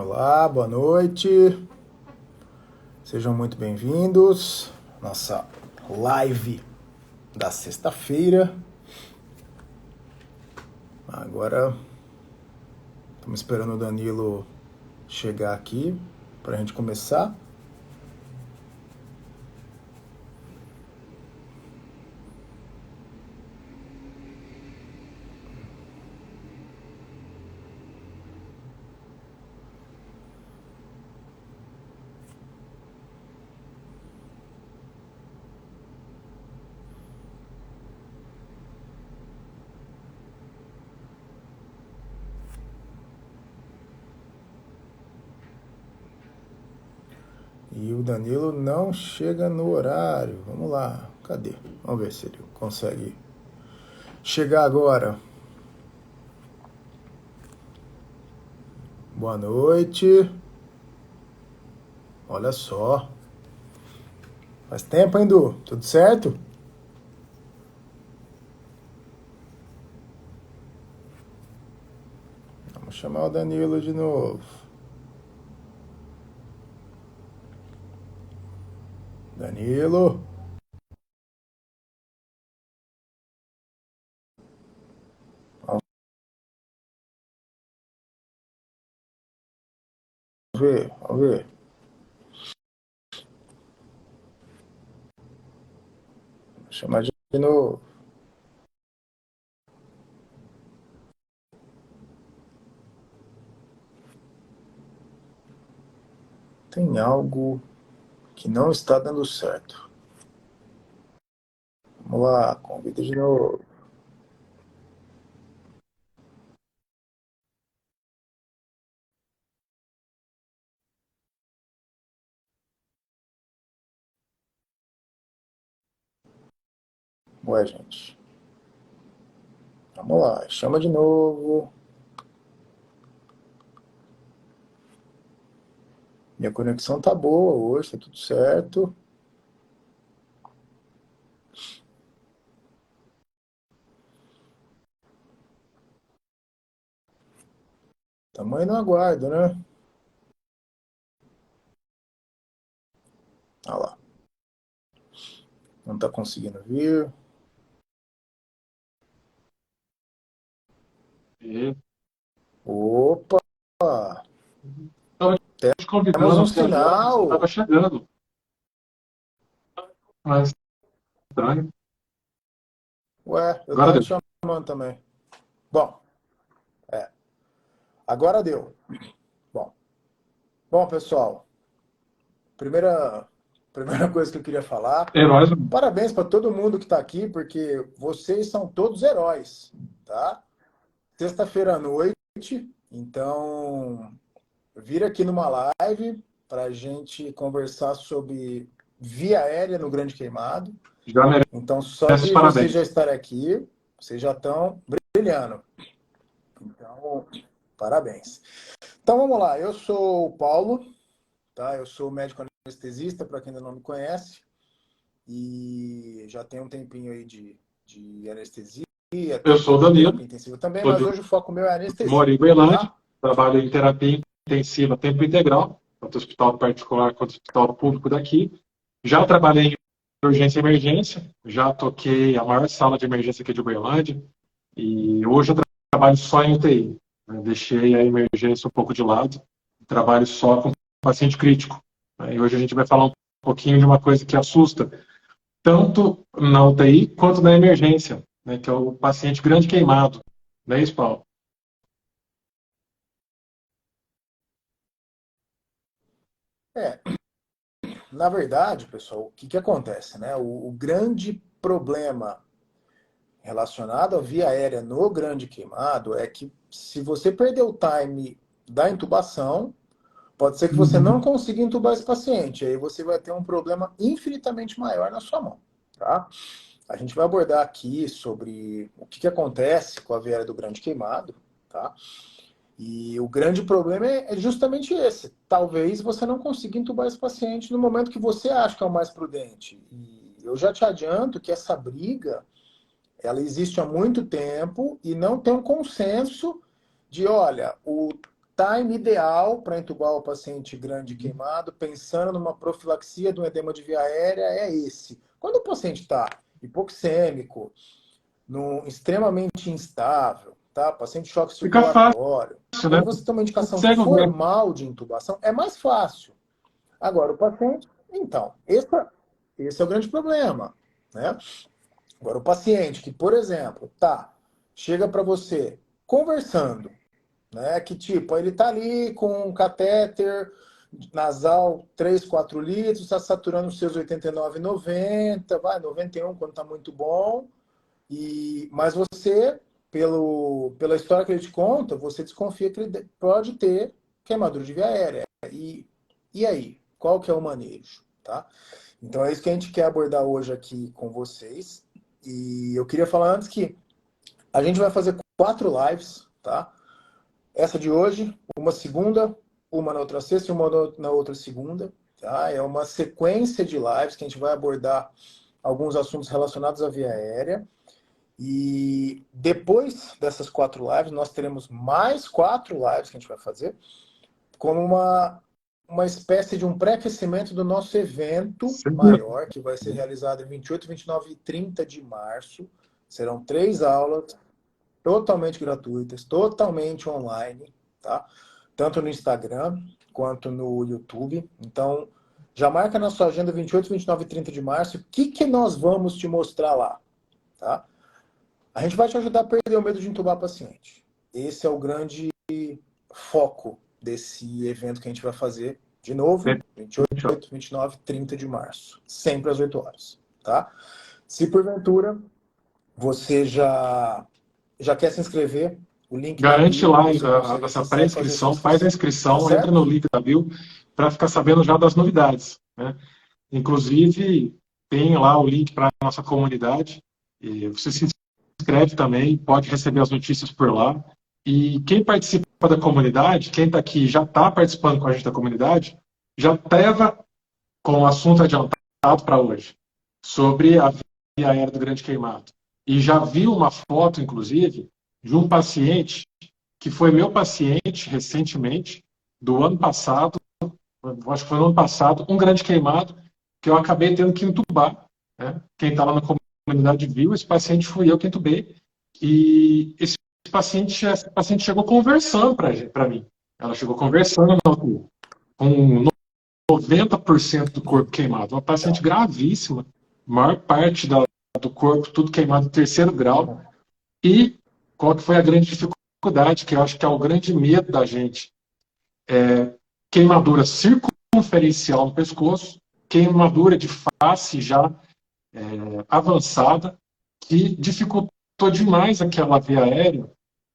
Olá, boa noite. Sejam muito bem-vindos. Nossa live da sexta-feira. Agora estamos esperando o Danilo chegar aqui para a gente começar. E o Danilo não chega no horário. Vamos lá, cadê? Vamos ver se ele consegue chegar agora. Boa noite. Olha só. Faz tempo, hein, Du? Tudo certo? Vamos chamar o Danilo de novo. Danilo. Vamos ver. Vou chamar de novo. Tem algo que não está dando certo. Vamos lá, convida de novo. Ué, gente. Vamos lá, chama de novo. Minha conexão tá boa hoje, tá tudo certo. Tamanho no aguardo, né? Olha lá. Não tá conseguindo vir. E Opa! estava te Temos convidando um aqui agora, mas você estava sinal. chegando. Mas estranho. Ué, eu Agora tava te deu. chamando também. Bom, agora deu. Bom, bom, pessoal. Primeira, primeira coisa que eu queria falar. Heróis. Parabéns para todo mundo que está aqui, porque vocês são todos heróis, tá? Sexta-feira à noite, então vira aqui numa live para a gente conversar sobre via aérea no Grande Queimado. Já Então, só merece os de vocês já parabéns. estarem aqui, vocês já estão brilhando. Então, parabéns. Então, vamos lá. Eu sou o Paulo, tá? Eu sou médico anestesista, para quem ainda não me conhece. E já tem um tempinho aí de anestesia, Eu tem um sou o pouco de Danilo, terapia intensiva também, sou mas de hoje o foco meu é moro anestesia, em Uberlândia, tá? trabalho em terapia intensiva tempo integral, tanto hospital particular quanto hospital público daqui. Já trabalhei em urgência e emergência, já toquei a maior sala de emergência aqui de Uberlândia, e hoje eu trabalho só em UTI. Né? Deixei a emergência um pouco de lado, trabalho só com paciente crítico. Né? E hoje a gente vai falar um pouquinho de uma coisa que assusta, tanto na UTI quanto na emergência, né? Que é o paciente grande queimado. Não é isso, Paulo? É, na verdade, pessoal, o que que acontece, né? O grande problema relacionado à via aérea no Grande Queimado é que se você perder o time da intubação, pode ser que você não Uhum. consiga intubar esse paciente. Aí você vai ter um problema infinitamente maior na sua mão, tá? A gente vai abordar aqui sobre o que acontece com a via aérea do Grande Queimado, tá? E o grande problema é justamente esse. Talvez você não consiga entubar esse paciente no momento que você acha que é o mais prudente. E eu já te adianto que essa briga, ela existe há muito tempo e não tem um consenso de, olha, o time ideal para entubar o paciente grande queimado, pensando numa profilaxia do edema de via aérea, é esse. Quando o paciente está hipoxêmico, extremamente instável, tá? Paciente de choque Fica fácil, circulatório, né? quando você tem uma indicação Consegue ver. formal de intubação, é mais fácil. Agora, o paciente... Então, esse é o grande problema, né? Agora, o paciente que, por exemplo, chega para você conversando, né? Que tipo, ele tá ali com um catéter nasal 3, 4 litros, está saturando os seus 89, 90, vai, 91 quando tá muito bom. Mas você, pela história que ele te conta, você desconfia que ele pode ter queimadura de via aérea. E aí? Qual que é o manejo? Tá? Então é isso que a gente quer abordar hoje aqui com vocês. E eu queria falar antes que a gente vai fazer 4 lives, tá? Essa de hoje, uma segunda, uma na outra sexta e uma na outra segunda. Tá? É uma sequência de lives que a gente vai abordar alguns assuntos relacionados à via aérea. E depois dessas 4 lives, nós teremos mais 4 lives que a gente vai fazer, como uma espécie de um pré-aquecimento do nosso evento maior, que vai ser realizado em 28, 29 e 30 de março. Serão 3 aulas totalmente gratuitas, totalmente online, tá? Tanto no Instagram quanto no YouTube. Então, já marca na sua agenda 28, 29 e 30 de março. O que nós vamos te mostrar lá, tá? A gente vai te ajudar a perder o medo de entubar paciente. Esse é o grande foco desse evento que a gente vai fazer, de novo, 28, 29 e 30 de março. Sempre às 8 horas, tá? Se porventura você já quer se inscrever, o link da Garante bio, lá você consegue essa acessar e fazer sua pré-inscrição, faz a inscrição. inscrição, Tá entra certo? no link da bio para ficar sabendo já das novidades, né? Inclusive, tem lá o link para a nossa comunidade. E você se inscreve também, pode receber as notícias por lá. E quem participa da comunidade, quem está aqui já está participando com a gente da comunidade, já estava com o assunto adiantado para hoje, sobre a via aérea do Grande Queimado. E já viu uma foto, inclusive, de um paciente que foi meu paciente recentemente, do ano passado, acho que foi no ano passado, um grande queimado, que eu acabei tendo que entubar. Né? Quem está lá na comunidade viu, esse paciente fui eu que entubei. E esse paciente chegou conversando para mim. Ela chegou conversando com 90% do corpo queimado. Uma paciente gravíssima, maior parte do corpo, tudo queimado em terceiro grau. E qual que foi a grande dificuldade, que eu acho que é o grande medo da gente? Queimadura circunferencial no pescoço, queimadura de face já avançada, que dificultou demais aquela via aérea,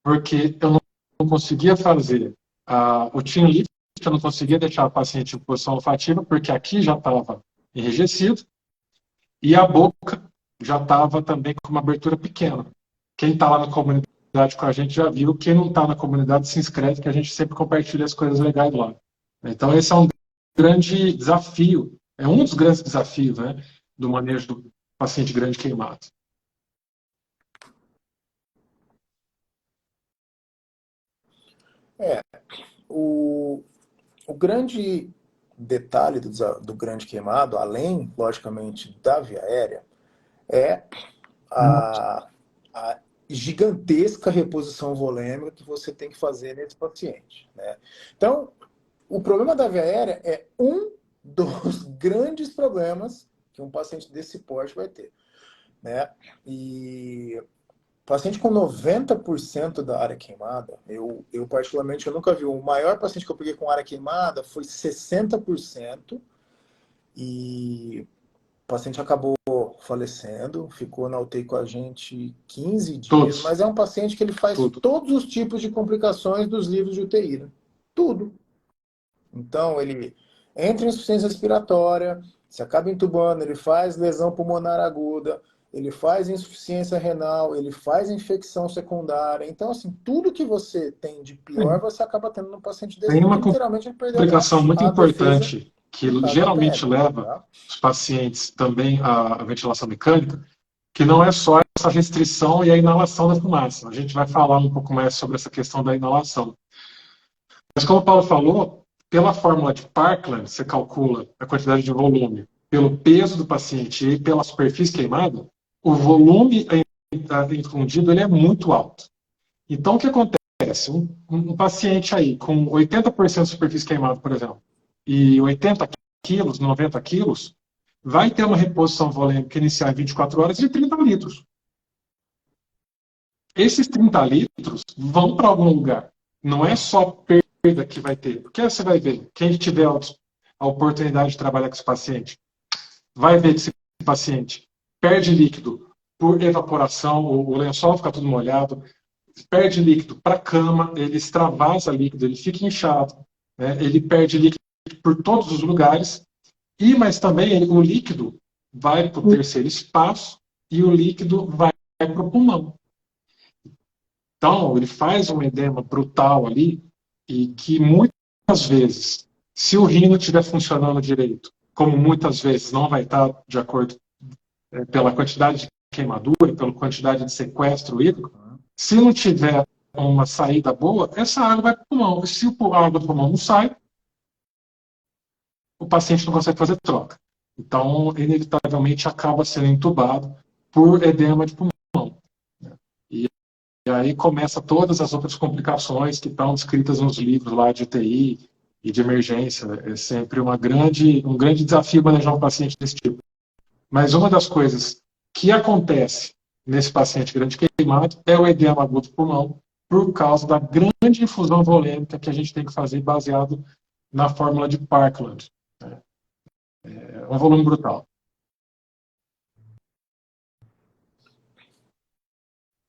porque eu não conseguia fazer o chin lift, eu não conseguia deixar a paciente em posição olfativa, porque aqui já estava enrijecido, e a boca já estava também com uma abertura pequena. Quem está lá na comunidade com a gente já viu, quem não está na comunidade se inscreve, que a gente sempre compartilha as coisas legais lá. Então esse é um grande desafio, é um dos grandes desafios, né, do manejo do paciente grande queimado. O grande detalhe do grande queimado, além, logicamente, da via aérea, é a gigantesca reposição volêmica que você tem que fazer nesse paciente. Né? Então, o problema da via aérea é um dos grandes problemas que um paciente desse porte vai ter. Né? E paciente com 90% da área queimada, eu particularmente eu nunca vi. O maior paciente que eu peguei com área queimada foi 60%, e o paciente acabou falecendo, ficou na UTI com a gente 15 dias, Todos. mas é um paciente que ele faz todos os tipos de complicações dos livros de UTI, né? Tudo. Então, ele entra em insuficiência respiratória, se acaba entubando, ele faz lesão pulmonar aguda, ele faz insuficiência renal, ele faz infecção secundária. Então, assim, tudo que você tem de pior, você acaba tendo no paciente desse, tem uma literalmente ele perdeu complicação muito importante que geralmente pele, leva tá? os pacientes também à ventilação mecânica, que não é só essa restrição e a inalação da fumaça. A gente vai falar um pouco mais sobre essa questão da inalação. como o Paulo falou, pela fórmula de Parkland, você calcula a quantidade de volume pelo peso do paciente e pela superfície queimada, o volume infundido ele é muito alto. Então, o que acontece? Um paciente aí com 80% de superfície queimada, por exemplo, e 80 quilos, 90 quilos, vai ter uma reposição volêmica inicial em 24 horas de 30 litros. Esses 30 litros vão para algum lugar. Não é só perda que vai ter. Porque você vai ver, quem tiver a oportunidade de trabalhar com esse paciente, vai ver que esse paciente perde líquido por evaporação, o lençol fica tudo molhado, perde líquido para a cama, ele extravasa líquido, ele fica inchado, né? Ele perde líquido por todos os lugares, mas também o líquido vai para o terceiro espaço e o líquido vai para o pulmão. Então, ele faz um edema brutal ali e que muitas vezes, se o rim não estiver funcionando direito, como muitas vezes não vai estar de acordo pela quantidade de queimadura, pela quantidade de sequestro hídrico, se não tiver uma saída boa, essa água vai para o pulmão. E se a água do pulmão não sai, o paciente não consegue fazer troca. Então, inevitavelmente, acaba sendo entubado por edema de pulmão. E aí começa todas as outras complicações que estão descritas nos livros lá de UTI e de emergência. É sempre um grande desafio manejar um paciente desse tipo. Mas uma das coisas que acontece nesse paciente grande queimado é o edema agudo do pulmão, por causa da grande infusão volêmica que a gente tem que fazer baseado na fórmula de Parkland. É um volume brutal.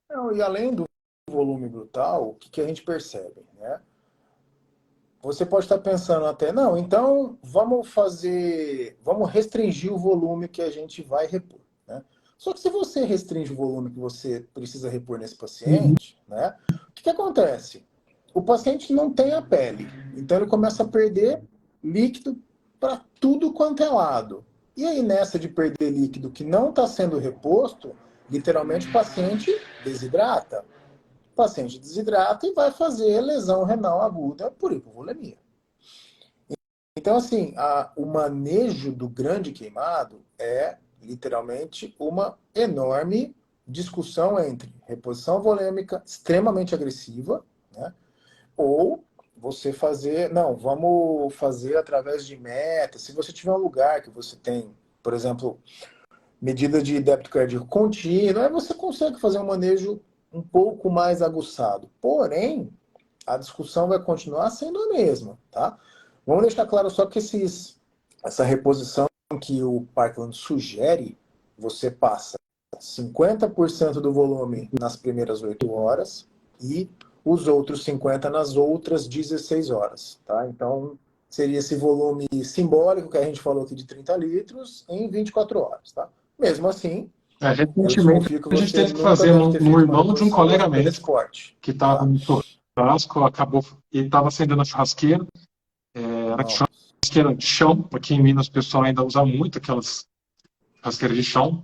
Não, e além do volume brutal, o que a gente percebe, né? Você pode estar pensando até, não, então vamos restringir o volume que a gente vai repor, né? Só que se você restringe o volume que você precisa repor nesse paciente, né? O que acontece? O paciente não tem a pele, então ele começa a perder líquido para tudo quanto é lado. E aí nessa de perder líquido que não está sendo reposto, literalmente o paciente desidrata. O paciente desidrata e vai fazer lesão renal aguda por hipovolemia. Então, assim, o manejo do grande queimado é literalmente uma enorme discussão entre reposição volêmica extremamente agressiva, né? Ou você fazer, não, vamos fazer através de metas. Se você tiver um lugar que você tem, por exemplo, medida de débito cardíaco contínuo, aí você consegue fazer um manejo um pouco mais aguçado. Porém, a discussão vai continuar sendo a mesma, tá? Vamos deixar claro só que essa reposição que o Parkland sugere, você passa 50% do volume nas primeiras 8 horas e os outros 50% nas outras 16 horas, tá? Então, seria esse volume simbólico que a gente falou aqui de 30 litros em 24 horas, tá? Mesmo assim, eu Recentemente, desconfio que a gente você teve que nunca fazer deve ter no feito uma irmão de um reposição colega volêmica desse médico forte, que estava tá? no churrasco, acabou e estava acendendo a churrasqueira. Era Nossa. churrasqueira de chão, aqui em Minas o pessoal ainda usa muito aquelas churrasqueiras de chão.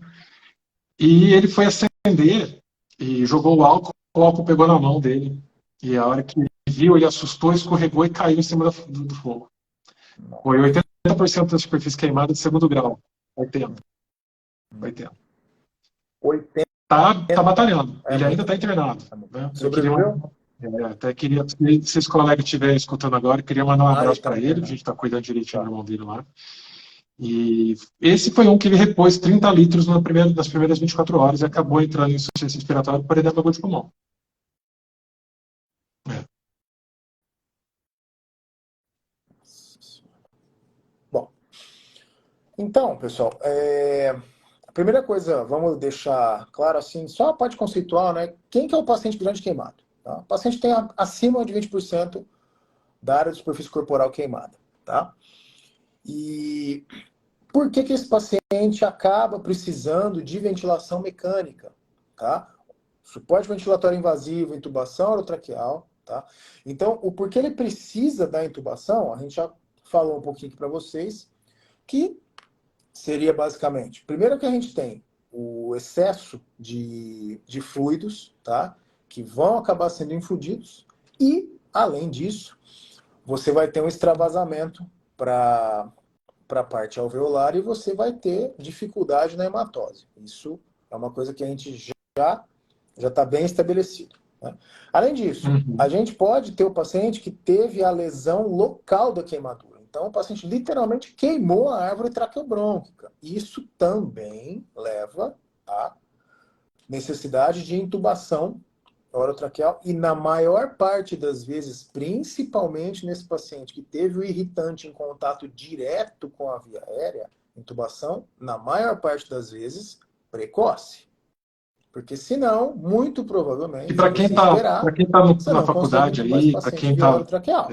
E ele foi acender e jogou o álcool pegou na mão dele. E a hora que ele viu, ele assustou, escorregou e caiu em cima do fogo. Foi 80% da superfície queimada de segundo grau. 80. 80. 80 Tá batalhando. é Ele ainda muito. está internado. É muito. Né? Sobreviveu? Até queria, se esse colega estiver escutando agora, queria mandar um Ah, ele abraço tá para ele, a internado. gente está cuidando direitinho do Tá. irmão dele lá. E esse foi um que ele repôs 30 litros nas primeiras 24 horas e acabou entrando em insuficiência respiratória por edema agudo de pulmão. É. Bom, então, pessoal, a primeira coisa, vamos deixar claro assim, só a parte conceitual, né? Quem que é o paciente grande queimado? Tá? O paciente tem acima de 20% da área de superfície corporal queimada, tá? E por que esse paciente acaba precisando de ventilação mecânica, tá? Suporte ventilatório invasivo, intubação orotraqueal, tá? Então, o porquê ele precisa da intubação, a gente já falou um pouquinho aqui para vocês, que seria basicamente, primeiro que a gente tem o excesso de fluidos, tá? Que vão acabar sendo infundidos, e, além disso, você vai ter um extravasamento para a parte alveolar e você vai ter dificuldade na hematose. Isso é uma coisa que a gente já está bem estabelecido, né? Além disso, a Uhum. gente pode ter o paciente que teve a lesão local da queimadura. Então, o paciente literalmente queimou a árvore traqueobrônquica. Isso também leva à necessidade de intubação orotraqueal e na maior parte das vezes, principalmente nesse paciente que teve o irritante em contato direto com a via aérea, intubação, na maior parte das vezes, precoce. Porque senão, muito E provavelmente, se para quem você está esperar, para quem tá você na não consegue faculdade intubar esse aí, para paciente quem via está orotraqueal.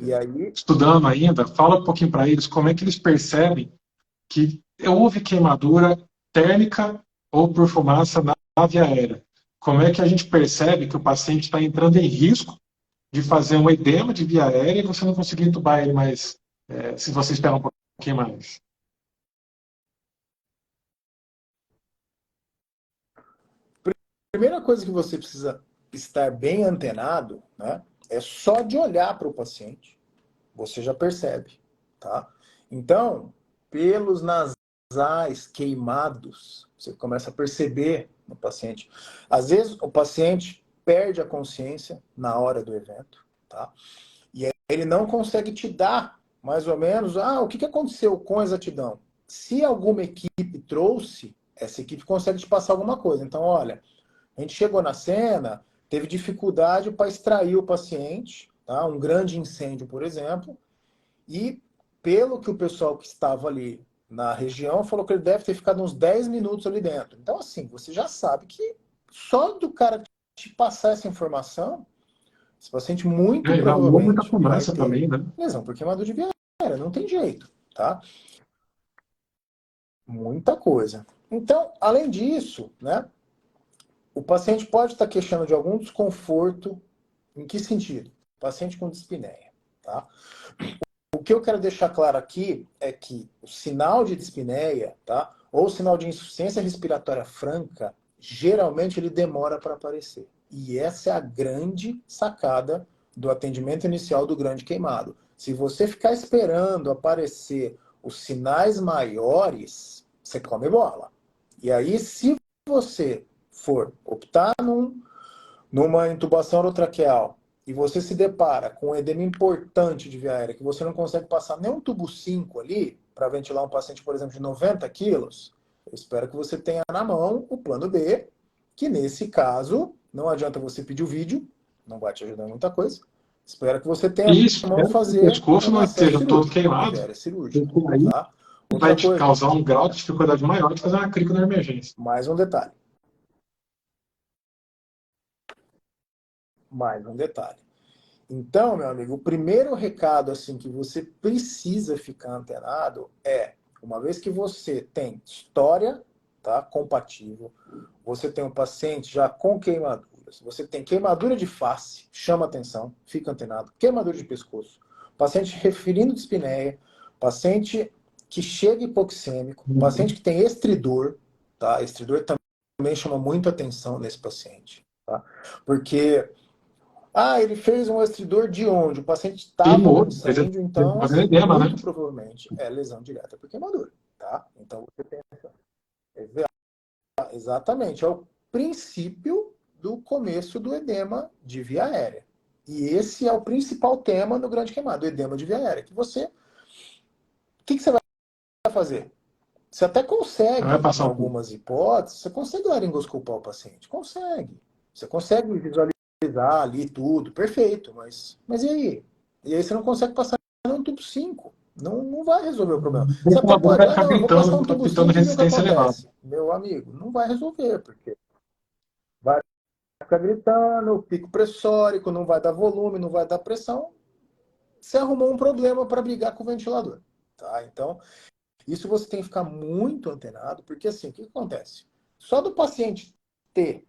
E aí, estudando ainda, fala um pouquinho para eles como é que eles percebem que houve queimadura térmica ou por fumaça na via aérea. Como é que a gente percebe que o paciente está entrando em risco de fazer um edema de via aérea e você não conseguir entubar ele mais, se você esperar um pouquinho mais? a primeira coisa que você precisa estar bem antenado, né, é só de olhar para o paciente. Você já percebe, tá? Então, pelos nasais queimados, você começa a perceber no paciente. Às vezes, o paciente perde a consciência na hora do evento, tá? E aí ele não consegue te dar, mais ou menos, o que aconteceu com exatidão. Se alguma equipe trouxe, essa equipe consegue te passar alguma coisa. Então, olha, a gente chegou na cena, teve dificuldade para extrair o paciente, tá? Um grande incêndio, por exemplo, e pelo que o pessoal que estava ali na região falou que ele deve ter ficado uns 10 minutos ali dentro. Então, assim, você já sabe que só do cara te passar essa informação, esse paciente muito Inalou muita provavelmente vai fumaça ter também, né? lesão por queimadura de viária, não tem jeito, tá? Muita coisa. Então, além disso, né, o paciente pode estar queixando de algum desconforto. Em que sentido? Paciente com dispneia, tá? O que eu quero deixar claro aqui é que o sinal de dispneia, tá? Ou o sinal de insuficiência respiratória franca, geralmente ele demora para aparecer. E essa é a grande sacada do atendimento inicial do grande queimado. Se você ficar esperando aparecer os sinais maiores, você come bola. E aí, se você for optar numa intubação orotraqueal e você se depara com um edema importante de via aérea, que você não consegue passar nem um tubo 5 ali, para ventilar um paciente, por exemplo, de 90 quilos, eu espero que você tenha na mão o plano B, que nesse caso, não adianta você pedir o vídeo, não vai te ajudar em muita coisa, espero que você tenha E na mão espero que o fazer pescoço um não acesso esteja todo cirúrgico, uma queimado, via aérea cirúrgica, porque aí tá? vai Outra te coisa, causar um grau de dificuldade maior de fazer uma crico na emergência. mais um detalhe, mais um detalhe. Então, meu amigo, o primeiro recado assim que você precisa ficar antenado é, uma vez que você tem história, tá, compatível, você tem um paciente já com queimaduras, você tem queimadura de face, chama atenção, fica antenado, queimadura de pescoço, paciente referindo dispneia, paciente que chega hipoxêmico, paciente Uhum. que tem estridor, tá? Estridor também chama muito atenção nesse paciente, tá? Porque ele fez um estridor de onde? O paciente estava no Queimou, precisa incêndio, ter então, fazer assim, edema, né? muito provavelmente é lesão direta por queimadura, tá? Então, você tem exatamente, é o princípio do começo do edema de via aérea. E esse é o principal tema no grande queimado, o edema de via aérea. O que você vai fazer? Você até Vai consegue, em passar um pouco. algumas hipóteses, você consegue laringoscopar o paciente. Consegue. Você consegue visualizar ali tudo, perfeito. Mas e aí? E aí você não consegue passar um tubo 5. Não, não vai resolver o problema. O Você até ventilador pode, vai ficar não, eu vou passar um tubo gritando 5 e ver o que resistência elevada. acontece. Meu amigo, não vai resolver, porque vai ficar gritando, pico pressórico, não vai dar volume, não vai dar pressão. Você arrumou um problema para brigar com o ventilador. Tá? Então, isso você tem que ficar muito antenado, porque assim, o que acontece? Só do paciente ter,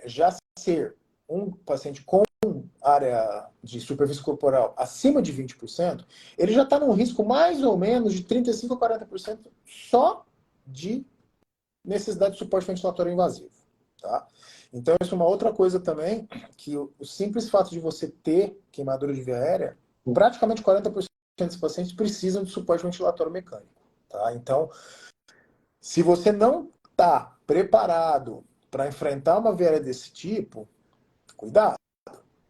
já ser um paciente com área de superfície corporal acima de 20%, ele já está num risco mais ou menos de 35% a 40% só de necessidade de suporte ventilatório invasivo. Tá? Então, isso é uma outra coisa também, que o simples fato de você ter queimadura de via aérea, praticamente 40% dos pacientes precisam de suporte ventilatório mecânico. Tá? Então, se você não está preparado para enfrentar uma via aérea desse tipo, cuidado.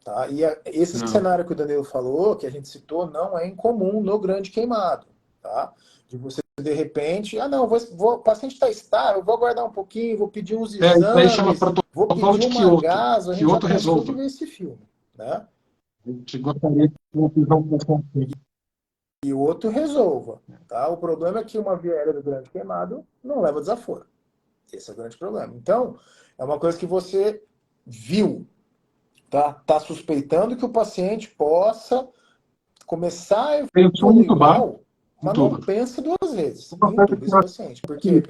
Tá? E esse Não. cenário que o Danilo falou, que a gente citou, não é incomum no grande queimado. Tá? De você, de repente, não, o paciente está estável, eu vou aguardar um pouquinho, vou pedir uns Isso aí chama exames, vou protocolo pedir de uma Kyoto. gaso, a gente já Kyoto cansou de resolva. ver esse filme. Né? A gente gostaria que uma visão fosse assim. E o outro resolva. Tá? O problema é que uma via aérea do grande queimado não leva desaforo. Esse é o grande problema. Então, é uma coisa que você viu, tá suspeitando que o paciente possa começar a Pensou em evoluir entubar, mal, mas não entuba. pensa duas vezes. Uma coisa Entuba que esse nós paciente. Porque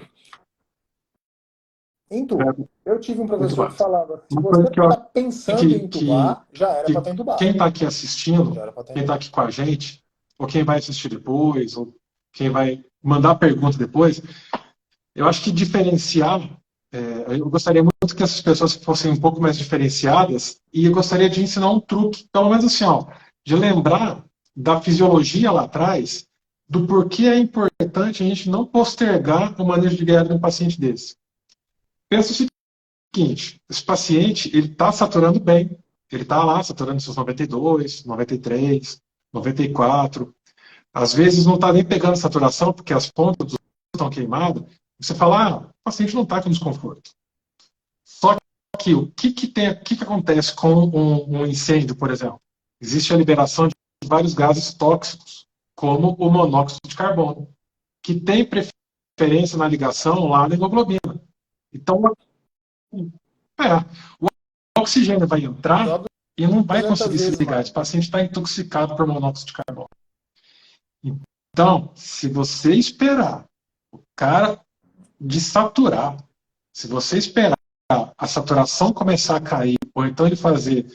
entuba. é, Eu tive um professor que entubar. falava, se Uma você coisa que eu está acho pensando em que, entubar, já era para que estar entubado. quem está aqui Já assistindo, era para estar quem está entubado. aqui com a gente, ou quem vai assistir depois, ou quem vai mandar pergunta depois, eu acho que diferenciar, eu gostaria muito que essas pessoas fossem um pouco mais diferenciadas, e eu gostaria de ensinar um truque, pelo menos assim, ó, de lembrar da fisiologia lá atrás, do porquê é importante a gente não postergar o manejo de guerra de um paciente desse. Pensa o seguinte, esse paciente, ele está saturando bem, ele está lá saturando seus 92, 93, 94, às vezes não está nem pegando saturação, porque as pontas estão queimadas, você fala, o paciente não está com desconforto. Só que o que acontece com um incêndio, por exemplo? Existe a liberação de vários gases tóxicos, como o monóxido de carbono, que tem preferência na ligação lá na hemoglobina. Então, o oxigênio vai entrar Só e não vai 200 conseguir se vezes ligar. mais. Esse paciente está intoxicado por monóxido de carbono. Então, se você esperar o cara de saturar, se você esperar a saturação começar a cair, ou então ele fazer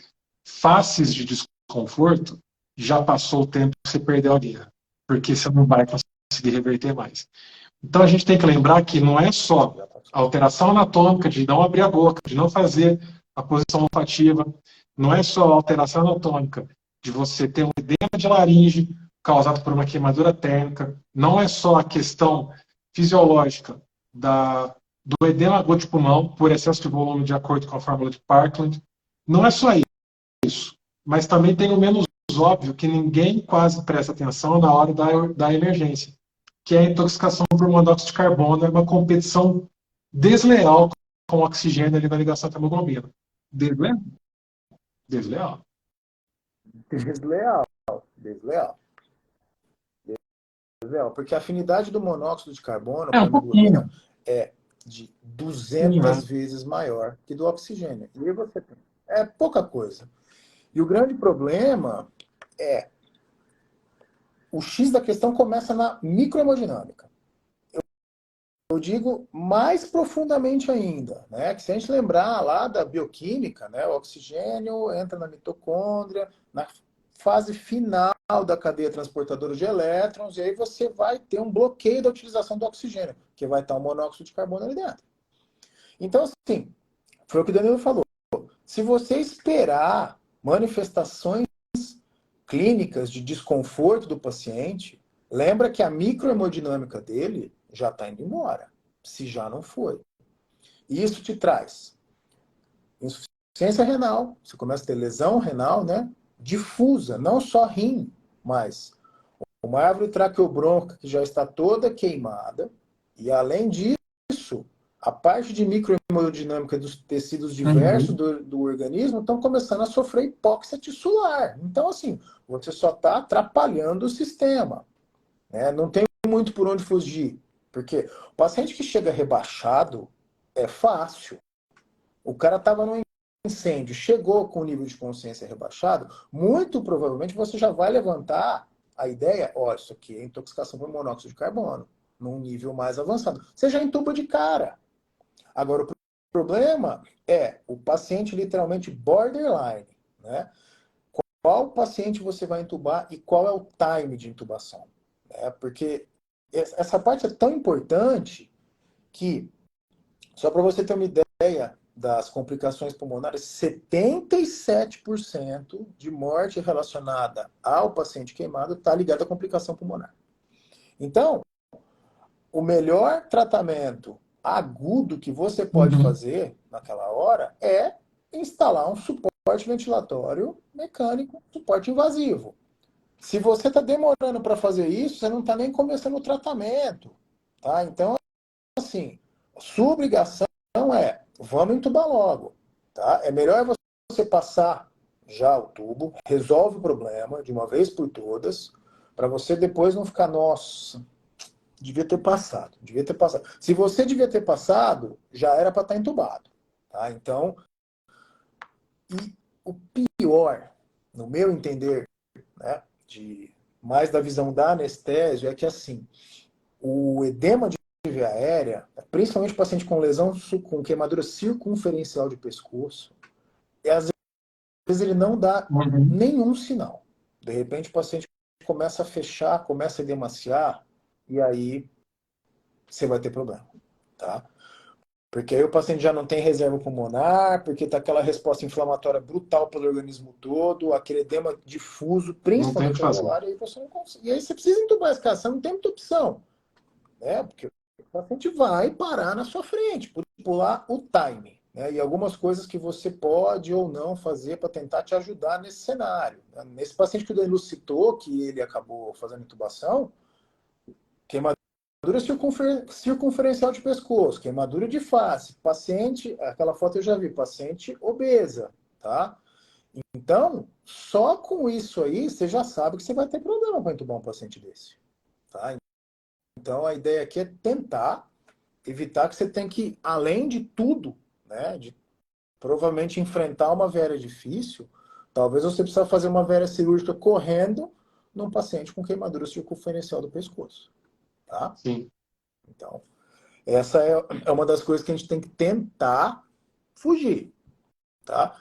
faces de desconforto, já passou o tempo que você perdeu a guerra, porque você não vai conseguir reverter mais. Então a gente tem que lembrar que não é só a alteração anatômica de não abrir a boca, de não fazer a posição olfativa, não é só a alteração anatômica de você ter um edema de laringe causado por uma queimadura térmica, não é só a questão fisiológica do edema agudo de pulmão por excesso de volume de acordo com a fórmula de Parkland, não é só isso, mas também tem o menos óbvio que ninguém quase presta atenção na hora da emergência, que é a intoxicação por monóxido de carbono, é uma competição desleal com o oxigênio ali na ligação com a hemoglobina. Desleal? Desleal. Desleal. Desleal. Desleal. Porque a afinidade do monóxido de carbono É com a um hemoglobina pouquinho. é de Sim, 200 vezes maior que do oxigênio. E aí você tem. É pouca coisa. E o grande problema é o X da questão começa na microhemodinâmica. Eu digo mais profundamente ainda, né? Que se a gente lembrar lá da bioquímica, né? O oxigênio entra na mitocôndria, na fase final da cadeia transportadora de elétrons, e aí você vai ter um bloqueio da utilização do oxigênio, que vai estar o monóxido de carbono ali dentro. Então, assim, foi o que o Danilo falou. Se você esperar manifestações clínicas de desconforto do paciente, lembra que a microhemodinâmica dele já está indo embora, se já não foi. E isso te traz insuficiência renal, você começa a ter lesão renal, né? Difusa, não só rim, mas uma árvore traqueobronca que já está toda queimada, e além disso, a parte de microhemodinâmica dos tecidos diversos Uhum. do organismo estão começando a sofrer hipóxia tissular. Então, assim, você só está atrapalhando o sistema. Né? Não tem muito por onde fugir. Porque o paciente que chega rebaixado é fácil. O cara estava num incêndio, chegou com o nível de consciência rebaixado, muito provavelmente você já vai levantar a ideia, ó, isso aqui é intoxicação por monóxido de carbono, num nível mais avançado. Você já entuba de cara. Agora, o problema é o paciente literalmente borderline, né? Qual paciente você vai entubar e qual é o time de intubação? Né? Porque essa parte é tão importante que, só para você ter uma ideia, das complicações pulmonares, 77% de morte relacionada ao paciente queimado está ligada à complicação pulmonar. Então, o melhor tratamento agudo que você pode fazer naquela hora é instalar um suporte ventilatório mecânico, suporte invasivo. Se você está demorando para fazer isso, você não está nem começando o tratamento. Tá? Então, assim, sua obrigação é, vamos entubar logo. Tá? É melhor você passar já o tubo, resolve o problema de uma vez por todas, para você depois não ficar, nossa, devia ter passado, devia ter passado. Se você devia ter passado, já era para estar entubado. Tá? Então, e o pior, no meu entender, né, mais da visão da anestésio, é que assim, o edema de via aérea, principalmente o paciente com lesão com queimadura circunferencial de pescoço, e às vezes ele não dá nenhum sinal. De repente o paciente começa a fechar, começa a edemaciar, e aí você vai ter problema, tá? Porque aí o paciente já não tem reserva pulmonar, porque tá aquela resposta inflamatória brutal pelo organismo todo, aquele edema difuso, principalmente alveolar, e aí você não consegue. E aí você precisa entubar esse cara, você não tem muita opção, né? Porque o paciente vai parar na sua frente, por pular o time, né? E algumas coisas que você pode ou não fazer para tentar te ajudar nesse cenário. Nesse paciente que o Danilo citou, que ele acabou fazendo intubação, queimadura circunferencial de pescoço, queimadura de face, paciente, aquela foto eu já vi, paciente obesa, tá? Então, só com isso aí, você já sabe que você vai ter problema para entubar um paciente desse, tá? Então, a ideia aqui é tentar evitar que você tenha que, além de tudo, né, de provavelmente enfrentar uma veia difícil, talvez você precisa fazer uma veia cirúrgica correndo num paciente com queimadura circunferencial do pescoço, tá? Sim. Então, essa é uma das coisas que a gente tem que tentar fugir, tá?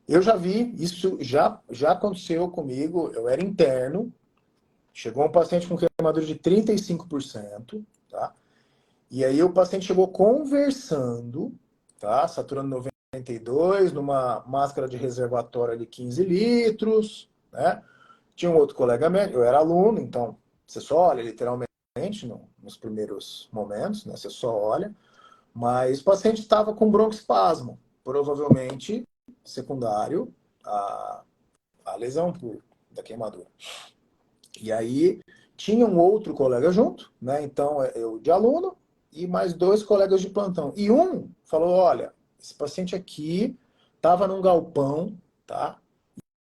Eu já vi, isso já aconteceu comigo, eu era interno, chegou um paciente com queimadura de 35%, tá? E aí o paciente chegou conversando, tá? Saturando 92, numa máscara de reservatório de 15 litros, né? Tinha um outro colega meu, eu era aluno, então você só olha literalmente nos primeiros momentos, né? Você só olha. Mas o paciente estava com broncoespasmo, provavelmente secundário à lesão da queimadura. E aí tinha um outro colega junto, né? Então eu de aluno e mais dois colegas de plantão. E um falou: olha, esse paciente aqui estava num galpão, tá?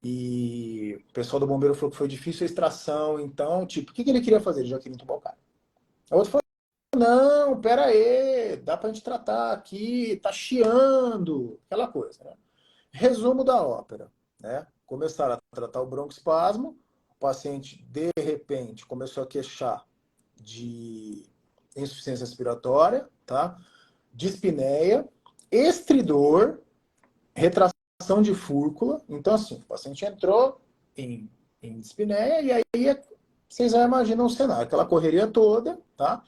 E o pessoal do bombeiro falou que foi difícil a extração, então, tipo, o que ele queria fazer? Ele já queria entubar o cara. O outro falou: não, pera aí, dá pra gente tratar aqui, tá chiando, aquela coisa, né? Resumo da ópera, né? Começaram a tratar o broncoespasmo, o paciente, de repente, começou a queixar de insuficiência respiratória, tá? Dispneia, estridor, retração de fúrcula. Então, assim, o paciente entrou em dispneia e aí vocês já imaginam o cenário, aquela correria toda, tá?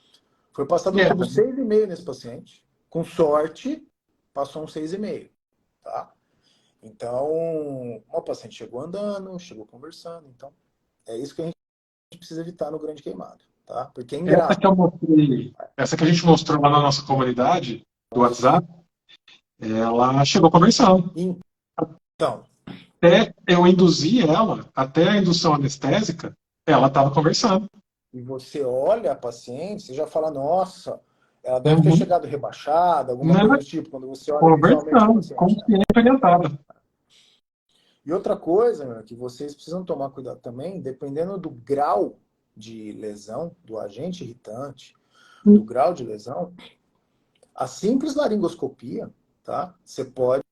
Foi passado um tubo 6,5 nesse paciente. Com sorte, passou um 6,5, tá? Então, o paciente chegou andando, chegou conversando. Então, é isso que a gente precisa evitar no grande queimado, tá? Porque é Essa ingrato. que eu mostrei, essa que a gente mostrou lá na nossa comunidade do WhatsApp, ela chegou conversando. Então, Até eu induzi ela, até a indução anestésica, ela estava conversando. e você olha a paciente, você já fala, nossa, ela deve ter chegado rebaixada, alguma coisa do tipo, quando você olha visualmente o Conversando, paciente, né? consciente orientada. E outra coisa, meu, que vocês precisam tomar cuidado também, dependendo do grau de lesão, do agente irritante, do grau de lesão, a simples laringoscopia, tá? Você pode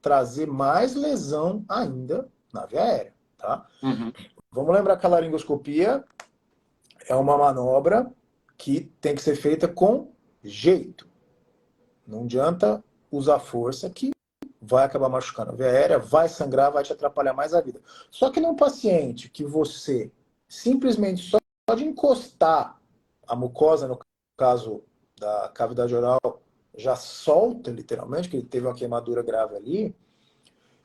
trazer mais lesão ainda na via aérea, tá? Vamos lembrar que a laringoscopia é uma manobra que tem que ser feita com jeito. Não adianta usar força que vai acabar machucando a via aérea, vai sangrar, vai te atrapalhar mais a vida. Só que num paciente que você simplesmente só de encostar a mucosa, no caso da cavidade oral, já solta, literalmente, que ele teve uma queimadura grave ali.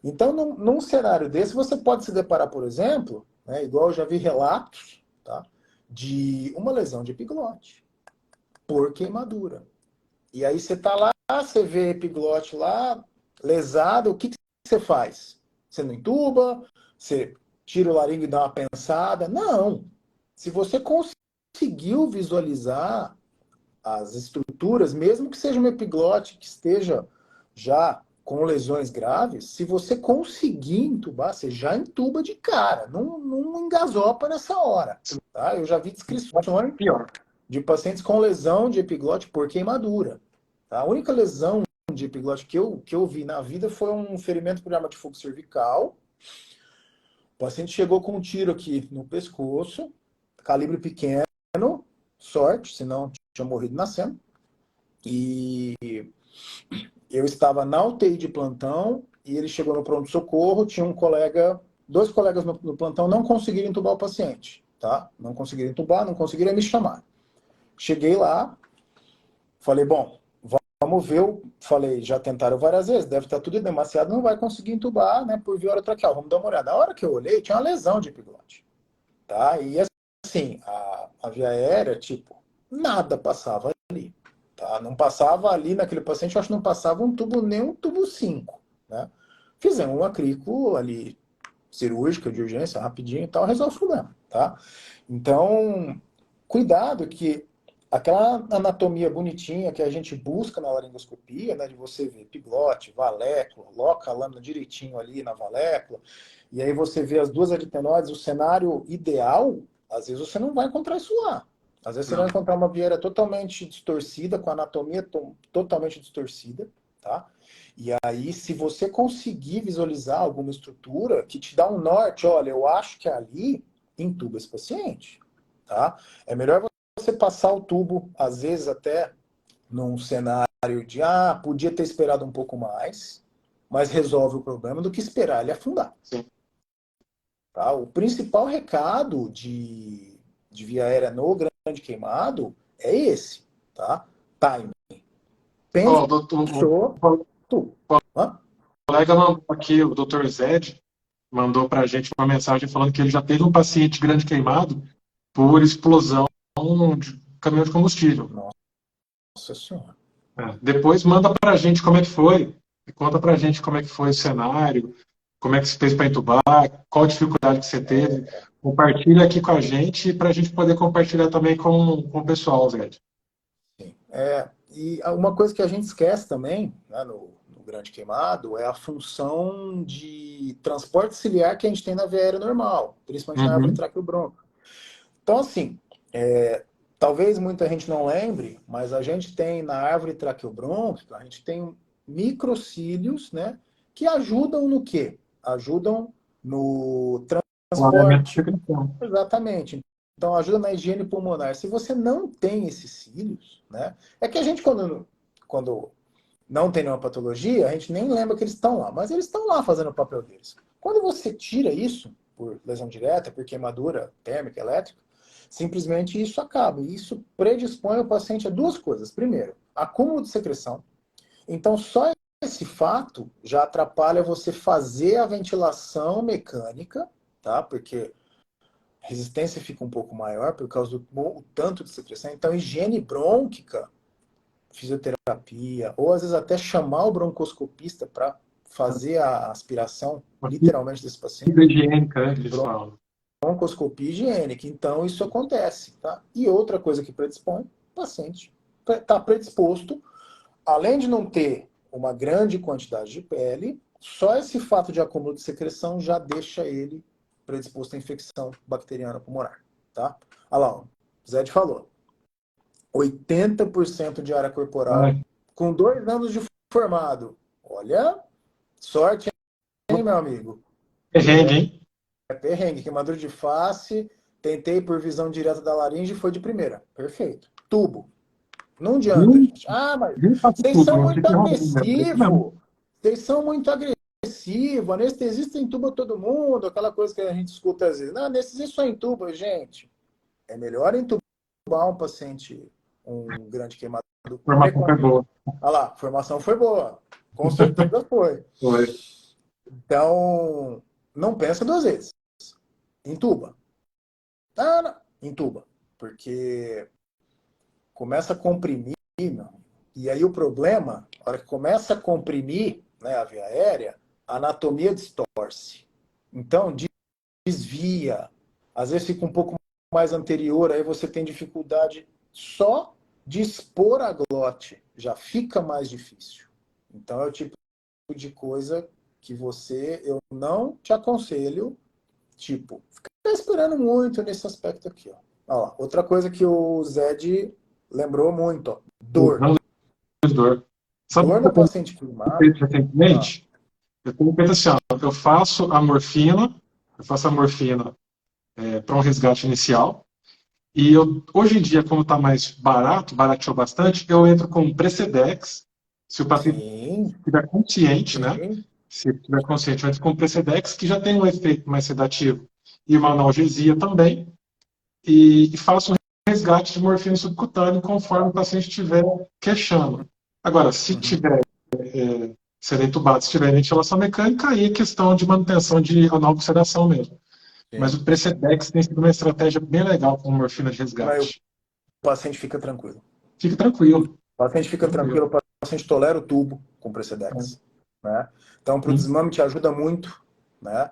Então, num cenário desse, você pode se deparar, por exemplo, né, igual eu já vi relatos, tá, de uma lesão de epiglote por queimadura. E aí você tá lá, você vê epiglote lá, lesado, o que você faz? Você não entuba? Você tira o laringe e dá uma pensada? Não. Se você conseguiu visualizar as estruturas, mesmo que seja um epiglote que esteja já com lesões graves, se você conseguir entubar, você já entuba de cara, não engasopa nessa hora. Tá? Eu já vi descrições Pior. de pacientes com lesão de epiglote por queimadura. Tá? A única lesão de epiglote que eu vi na vida foi um ferimento por arma de fogo cervical. O paciente chegou com um tiro aqui no pescoço, calibre pequeno, sorte, senão tinha morrido nascendo. E eu estava na UTI de plantão e ele chegou no pronto-socorro, tinha um colega, dois colegas no plantão não conseguiram entubar o paciente, tá? Não conseguiram entubar, não conseguiram me chamar. Cheguei lá, falei, bom, vamos ver, falei, já tentaram várias vezes, deve estar tudo demasiado, não vai conseguir entubar, né, por via orotraqueal, vamos dar uma olhada. Na hora que eu olhei, tinha uma lesão de epiglote, tá? E assim, a via aérea, tipo, nada passava ali, tá? Não passava ali naquele paciente, eu acho que não passava um tubo, nem um tubo 5, né? Fizemos uma crico ali, cirúrgica, de urgência, rapidinho e tal, resolve o problema, tá? Então, cuidado que aquela anatomia bonitinha que a gente busca na laringoscopia, né, de você ver epiglote, valécula, coloca a lâmina direitinho ali na valécula, e aí você vê as duas aritenoides, o cenário ideal, às vezes você não vai encontrar isso lá. Às vezes você vai encontrar uma vieira totalmente distorcida, com a anatomia totalmente distorcida, tá? E aí, se você conseguir visualizar alguma estrutura que te dá um norte, olha, eu acho que ali entuba esse paciente, tá? É melhor você passar o tubo, às vezes até num cenário de, podia ter esperado um pouco mais, mas resolve o problema, do que esperar ele afundar. Sim. Tá? O principal recado de via aérea no grande queimado é esse, tá? Time. Ó, o Pensou, tu. Hã? colega mandou aqui, o Dr. Zed, mandou para a gente uma mensagem falando que ele já teve um paciente grande queimado por explosão de caminhão de combustível. Nossa Senhora. É. Depois manda para a gente como é que foi, e conta para a gente como é que foi o cenário, como é que você fez para entubar, qual a dificuldade que você teve. Compartilha aqui com a gente para a gente poder compartilhar também com o pessoal, Zed. Sim. E uma coisa que a gente esquece também, né, no grande queimado, é a função de transporte ciliar que a gente tem na via aérea normal, principalmente na árvore Uhum. traqueobronca. Então, assim, talvez muita gente não lembre, mas a gente tem na árvore traqueobrônquica, a gente tem microcílios, né, que ajudam no quê? Ajudam no O aumento de transporte. secreção. Exatamente. Então, ajuda na higiene pulmonar. Se você não tem esses cílios, né, é que a gente, quando não tem nenhuma patologia, a gente nem lembra que eles estão lá, mas eles estão lá fazendo o papel deles. Quando você tira isso, por lesão direta, por queimadura térmica, elétrica, simplesmente isso acaba. E isso predispõe o paciente a duas coisas. Primeiro, acúmulo de secreção. Então, só esse fato já atrapalha você fazer a ventilação mecânica, tá? Porque a resistência fica um pouco maior por causa do tanto de secreção. Então, higiene brônquica, fisioterapia, ou às vezes até chamar o broncoscopista para fazer a aspiração, Uma literalmente, desse paciente. fibra higiênica, né, que eles falam. Broncoscopia higiênica. Então, isso acontece. Tá? E outra coisa que predispõe, o paciente está predisposto, além de não ter uma grande quantidade de pele, só esse fato de acúmulo de secreção já deixa ele predisposto à infecção bacteriana pulmonar. Tá? Olha lá, o Zé falou. 80% de área corporal Ai, com 2 anos de formado. Olha, sorte, hein, meu amigo? perrengue, hein? Perrengue, queimadura de face, tentei por visão direta da laringe e foi de primeira. Perfeito. Tubo. Não adianta, Viu? gente. Mas Viu? Faço vocês tudo, são não muito fica enrolando mesmo. É isso mesmo. agressivos. Vocês são muito agressivos. Anestesista entuba todo mundo, aquela coisa que a gente escuta às vezes. Não, anestesista só entuba, gente. É melhor entubar um paciente, um grande queimadura A formação foi boa. Olha lá, a formação foi boa. Com certeza foi. Foi. Então, não pensa duas vezes. Intuba. Ah, não. Intuba. Porque começa a comprimir, não. E aí o problema, na hora que começa a comprimir, né, a via aérea, a anatomia distorce. Então, desvia. Às vezes fica um pouco mais anterior, aí você tem dificuldade só de expor a glote. Já fica mais difícil. Então, é o tipo de coisa que eu não te aconselho, tipo, ficar esperando muito nesse aspecto aqui, ó. Olha lá, outra coisa que o Zed lembrou muito, ó, dor. Dor. Sabe o Dor que no eu tenho paciente feito climático. Ah, recentemente? Eu tenho feito assim, ó, eu faço a morfina para um resgate inicial. E hoje em dia, como está mais barato, barateou bastante, eu entro com Precedex. Se o paciente sim, estiver consciente, né? sim. Se estiver consciente, eu entro com Precedex, que já tem um efeito mais sedativo e uma analgesia também. E faço um resgate de morfina subcutâneo conforme o paciente estiver queixando. Agora, se Uhum. tiver sendo entubado, se tiver ventilação mecânica, aí é questão de manutenção de analgosedação mesmo. Mas Sim, o sim. Precedex tem sido uma estratégia bem legal com morfina de Mas o resgate. paciente fica tranquilo. Fique tranquilo. O paciente fica Tranquilo. tranquilo, o paciente tolera o tubo com Precedex. Né? Então, para o Sim. desmame te ajuda muito, né?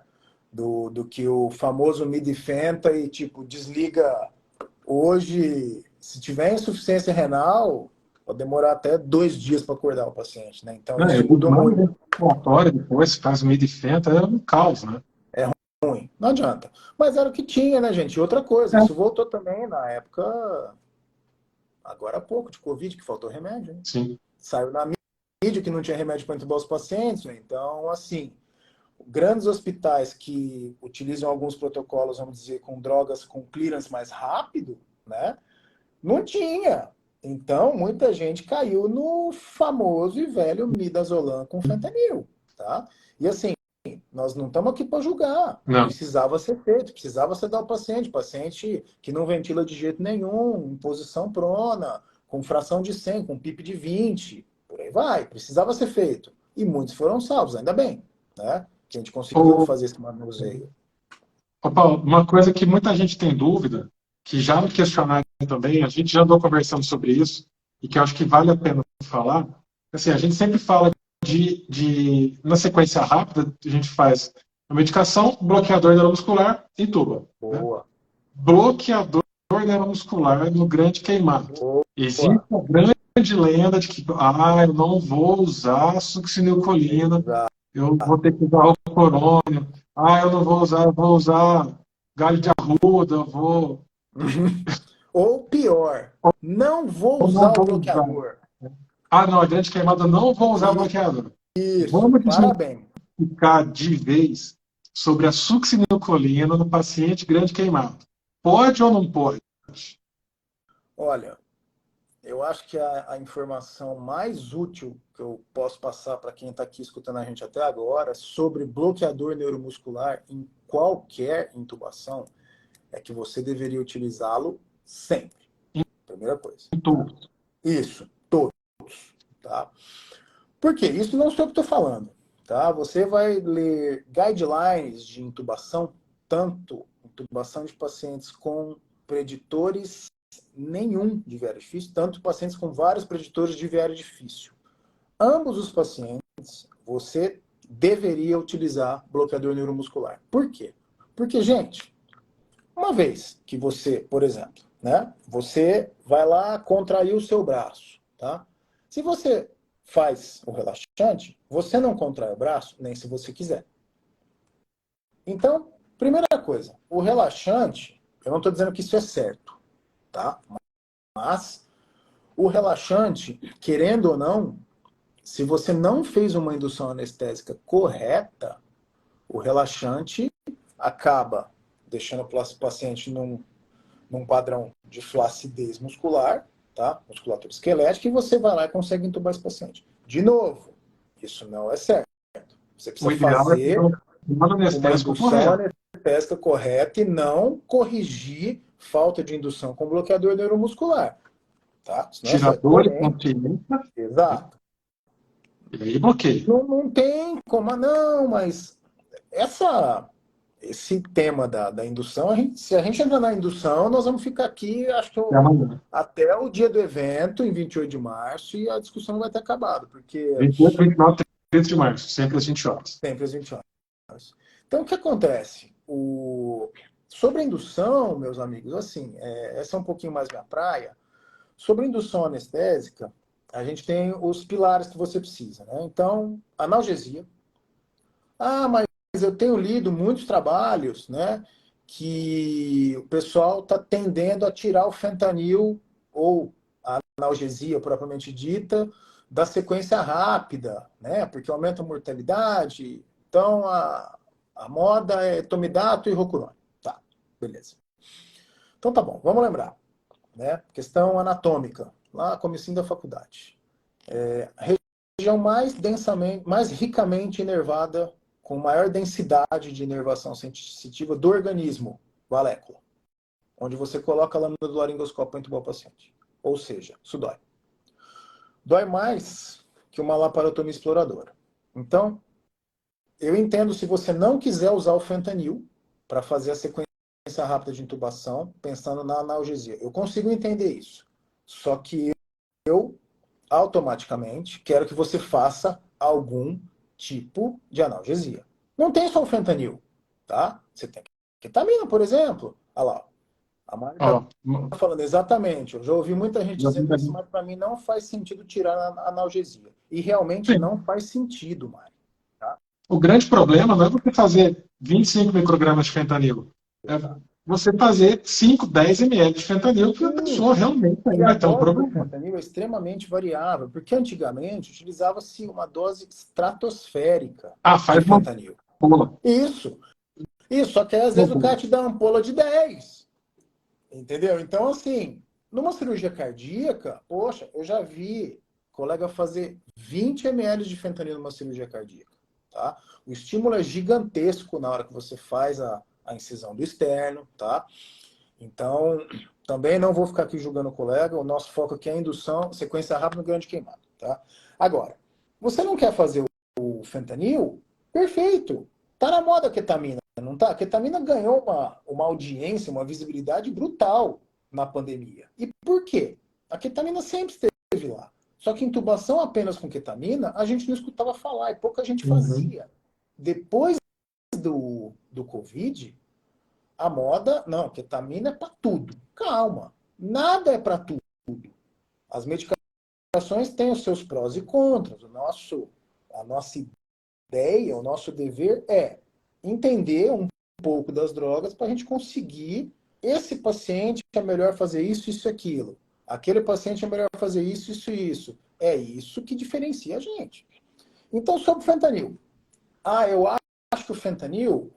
Do que o famoso midifenta e, tipo, desliga hoje, se tiver insuficiência renal, pode demorar até 2 dias para acordar o paciente, né? Então, Não, isso eu mudou desmame muito. respiratório depois, faz o midifenta, é um caos, né? É ruim, não adianta. Mas era o que tinha, né, gente? E outra coisa, É, isso voltou também na época, agora há pouco, de Covid, que faltou remédio, né? sim. Saiu na mídia que não tinha remédio para entubar os pacientes, né? Então, assim, grandes hospitais que utilizam alguns protocolos, vamos dizer, com drogas com clearance mais rápido, né? Não tinha. Então, muita gente caiu no famoso e velho midazolam com fentanil, tá? E assim, nós não estamos aqui para julgar. Não. Precisava ser feito, precisava ser dar ao paciente que não ventila de jeito nenhum, em posição prona, com fração de 100, com PIP de 20, por aí vai. Precisava ser feito. E muitos foram salvos, ainda bem, né? Que a gente conseguiu Ô, fazer esse manuseio. ô, Paulo, uma coisa que muita gente tem dúvida, que já no questionário também, a gente já andou conversando sobre isso, e que eu acho que vale a pena falar, assim, a gente sempre fala na sequência rápida, a gente faz a medicação, bloqueador neuromuscular e tuba, né? Boa, Bloqueador neuromuscular no grande queimado. Existe boa. a grande lenda de que eu não vou usar succinilcolina, Exato. eu vou ter que usar o corônio, eu não vou usar, eu vou usar galho de arruda, eu vou. Ou pior, não vou Eu não usar o vou usar. bloqueador. Não, a grande queimada eu não vou usar bloqueador. Isso, Vamos parabéns. desmistificar de vez sobre a succinilcolina no paciente grande queimado. Pode ou não pode? Olha, eu acho que a informação mais útil que eu posso passar para quem está aqui escutando a gente até agora sobre bloqueador neuromuscular em qualquer intubação é que você deveria utilizá-lo sempre. Primeira coisa. Em Tá? todos. Isso, todos. Tá? Por quê? Isso não sou eu que estou falando. Tá? Você vai ler guidelines de intubação, tanto intubação de pacientes com preditores nenhum de viário difícil, tanto pacientes com vários preditores de viário difícil. Ambos os pacientes, você deveria utilizar bloqueador neuromuscular. Por quê? Porque, gente, uma vez que você, por exemplo, né, você vai lá contrair o seu braço, tá? Se você faz o relaxante, você não contrai o braço nem se você quiser. Então, primeira coisa, o relaxante, eu não estou dizendo que isso é certo, tá? Mas o relaxante, querendo ou não, se você não fez uma indução anestésica correta, o relaxante acaba deixando o paciente num padrão de flacidez muscular, tá? Musculatura esquelética, e você vai lá e consegue entubar esse paciente. De novo, isso não é certo. Você O precisa ideal é ter fazer um uma anestésico indução correto. anestésica correta e não corrigir falta de indução com bloqueador neuromuscular. tá? Senão Tira você a é dor e coerente. consciência, Exato. e aí bloqueia. Não tem como, não, mas esse tema da indução, se a gente entrar na indução, nós vamos ficar aqui, acho que Até amanhã. até o dia do evento, em 28 de março, e a discussão não vai ter acabado, porque 28, 29, 30 de março, sempre às 20 horas. sempre às 20 horas. Então, o que acontece? Sobre a indução, meus amigos, assim, essa é um pouquinho mais minha praia. Sobre a indução anestésica, a gente tem os pilares que você precisa, né? Então, analgesia. Ah, mas eu tenho lido muitos trabalhos, né, que o pessoal está tendendo a tirar o fentanil ou a analgesia propriamente dita da sequência rápida, né, porque aumenta a mortalidade. Então, a moda é tomidato e rocurone. Tá, beleza. Então tá bom, vamos lembrar, né, questão anatômica, lá comecinho da faculdade. Região mais densamente, mais ricamente inervada, com maior densidade de inervação sensitiva do organismo, valécula, onde você coloca a lâmina do laringoscópio para entubar o paciente. Ou seja, isso dói. Dói mais que uma laparotomia exploradora. Então, eu entendo se você não quiser usar o fentanil para fazer a sequência rápida de intubação, pensando na analgesia. Eu consigo entender isso. Só que eu automaticamente quero que você faça algum tipo de analgesia. Não tem só o fentanil, tá? Você tem ketamina, por exemplo. Olha lá, a Mari está Ó, falando exatamente. Eu já ouvi muita gente já vi dizendo isso, também. mas para mim não faz sentido tirar a analgesia. E realmente Sim. não faz sentido, Mari. Tá? O grande problema não é você fazer 25 microgramas de fentanilo. É Exato. você fazer 5, 10 ml de fentanilo, que a Sim. pessoa realmente aí E a vai ter um dose do problema. fentanil é extremamente variável, porque antigamente utilizava-se uma dose estratosférica Ah, de faz uma fentanil. pula. Isso. Isso, só que aí, às vezes o cara te dá uma ampola de 10. Entendeu? Então, assim, numa cirurgia cardíaca, poxa, eu já vi colega fazer 20 ml de fentanilo numa cirurgia cardíaca. Tá? O estímulo é gigantesco na hora que você faz a incisão do externo. Tá? Então, também não vou ficar aqui julgando o colega. O nosso foco aqui é a indução, sequência rápida no grande queimado. Tá? Agora, você não quer fazer o fentanil? Perfeito. Tá na moda a ketamina, não tá? A ketamina ganhou uma audiência, uma visibilidade brutal na pandemia. E por quê? A ketamina sempre esteve lá. Só que intubação apenas com ketamina, a gente não escutava falar e pouca gente Uhum. fazia. Depois do Covid, a moda, não, ketamina é para tudo. Calma, nada é para tudo. As medicações têm os seus prós e contras. A nossa ideia, o nosso dever é entender um pouco das drogas para a gente conseguir. Esse paciente é melhor fazer isso, isso e aquilo. Aquele paciente é melhor fazer isso, isso e isso. É isso que diferencia a gente. Então, sobre o fentanil. Ah, eu acho que o fentanil,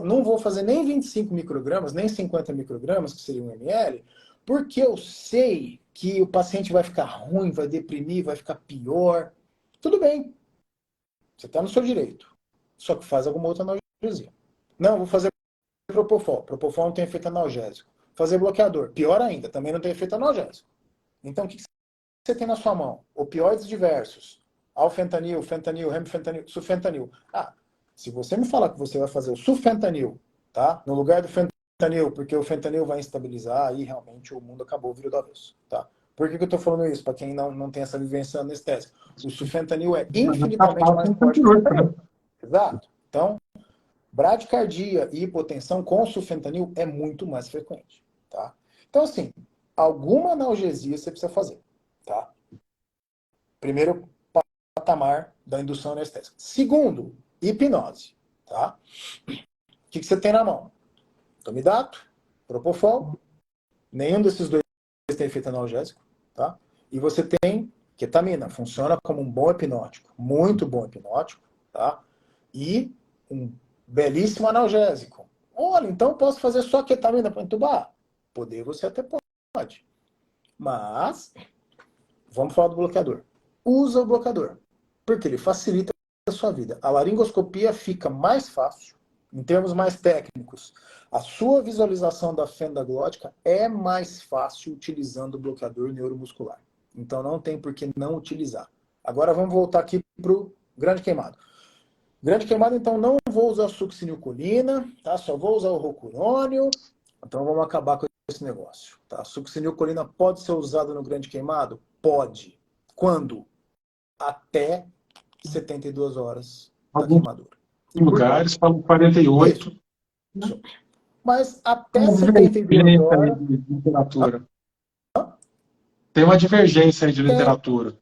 não vou fazer nem 25 microgramas, nem 50 microgramas, que seria um ml, porque eu sei que o paciente vai ficar ruim, vai deprimir, vai ficar pior. Tudo bem, você está no seu direito. Só que faz alguma outra analgesia. Não, vou fazer Propofol. Propofol não tem efeito analgésico. Fazer bloqueador. Pior ainda, também não tem efeito analgésico. Então, o que você tem na sua mão? Opioides diversos. Alfentanil, fentanil, remifentanil, sufentanil. Ah, se você me falar que você vai fazer o sufentanil, tá? No lugar do fentanil, porque o fentanil vai instabilizar, aí realmente o mundo acabou, virou do avesso, tá? Por que eu estou falando isso? Para quem não tem essa vivência anestésica. O sufentanil é Vai ficar infinitamente mais fácil no forte que o antibiótico, né? fentanil. Exato. Então, bradicardia e hipotensão com sufentanil é muito mais frequente, tá? Então, assim, alguma analgesia você precisa fazer, tá? Primeiro patamar da indução anestésica. Segundo, hipnose, tá? O que você tem na mão? Tomidato, propofol, nenhum desses dois tem efeito analgésico, tá? E você tem ketamina, funciona como um bom hipnótico, muito bom hipnótico, tá? E um belíssimo analgésico. Olha, então posso fazer só ketamina para entubar? Poder você até pode. Mas, vamos falar do bloqueador. Usa o bloqueador, porque ele facilita a sua vida. A laringoscopia fica mais fácil, em termos mais técnicos, a sua visualização da fenda glótica é mais fácil utilizando o bloqueador neuromuscular. Então não tem por que não utilizar. Agora vamos voltar aqui para o grande queimado. Grande queimado, então não vou usar succinilcolina, tá? Só vou usar o rocurônio. Então vamos acabar com esse negócio. Tá? Succinilcolina pode ser usado no grande queimado? Pode. Quando? Até 72 horas da Alguns queimadura. lugares falam 48. Isso. Mas Tem até uma 72 divergência aí horas... de literatura. Tem uma divergência aí de literatura.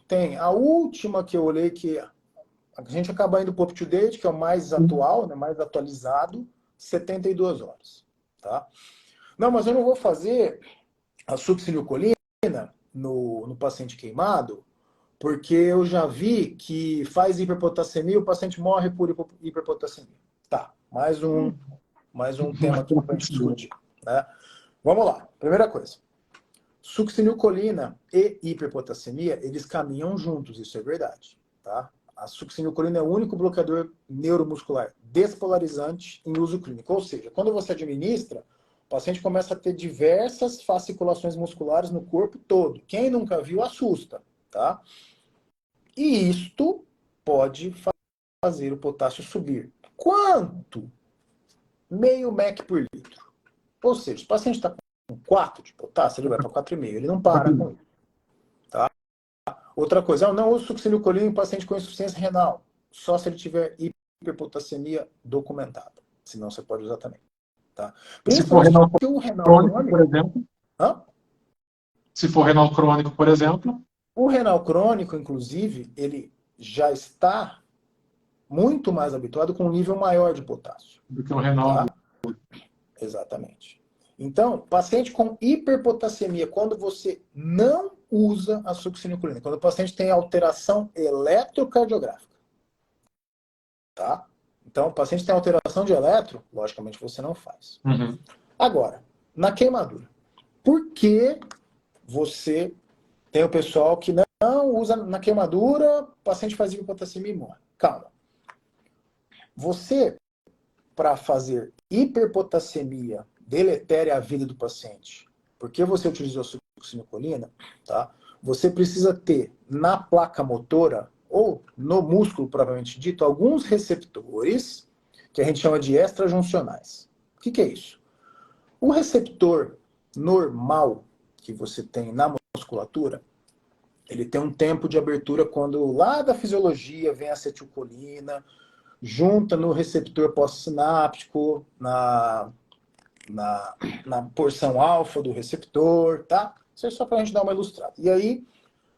Tem. A última que eu olhei, que a gente acaba indo para o up-to-date, que é o mais atual, né, mais atualizado, 72 horas. Tá? Não, mas eu não vou fazer a succinilcolina no paciente queimado, porque eu já vi que faz hiperpotassemia e o paciente morre por hiperpotassemia. Tá, mais um tema aqui para a gente discutir. Né? Vamos lá, primeira coisa. Succinilcolina e hiperpotassemia, eles caminham juntos, isso é verdade. Tá? A succinilcolina é o único bloqueador neuromuscular despolarizante em uso clínico. Ou seja, quando você administra, o paciente começa a ter diversas fasciculações musculares no corpo todo. Quem nunca viu, assusta. Tá? E isto pode fazer o potássio subir. Quanto? Meio mEq por litro. Ou seja, se o paciente está com 4 de potássio, ele vai para 4,5. Ele não para com isso. Tá? Outra coisa, eu não uso succinilcolina em paciente com insuficiência renal. Só se ele tiver hiperpotassemia documentada. Senão você pode usar também. Tá? Se for renal o renal crônico, por exemplo. Hã? Se for renal crônico, por exemplo. O renal crônico, inclusive, ele já está muito mais habituado com um nível maior de potássio. Do que o renal. Tá? Exatamente. Então, paciente com hiperpotassemia, quando você não usa a succinilcolina, quando o paciente tem alteração eletrocardiográfica, tá? Então, o paciente tem alteração de eletro, logicamente você não faz. Uhum. Agora, na queimadura, por que você tem o pessoal que não usa na queimadura, o paciente faz hiperpotassemia e morre? Calma. Você, para fazer hiperpotassemia deletéria à vida do paciente, porque você utilizou a succinilcolina, tá? Você precisa ter na placa motora ou no músculo propriamente dito alguns receptores que a gente chama de extrajuncionais. O que é isso? O receptor normal que você tem na musculatura, ele tem um tempo de abertura quando lá da fisiologia vem a acetilcolina, junta no receptor pós-sináptico, na porção alfa do receptor, tá? Isso é só para a gente dar uma ilustrada. E aí,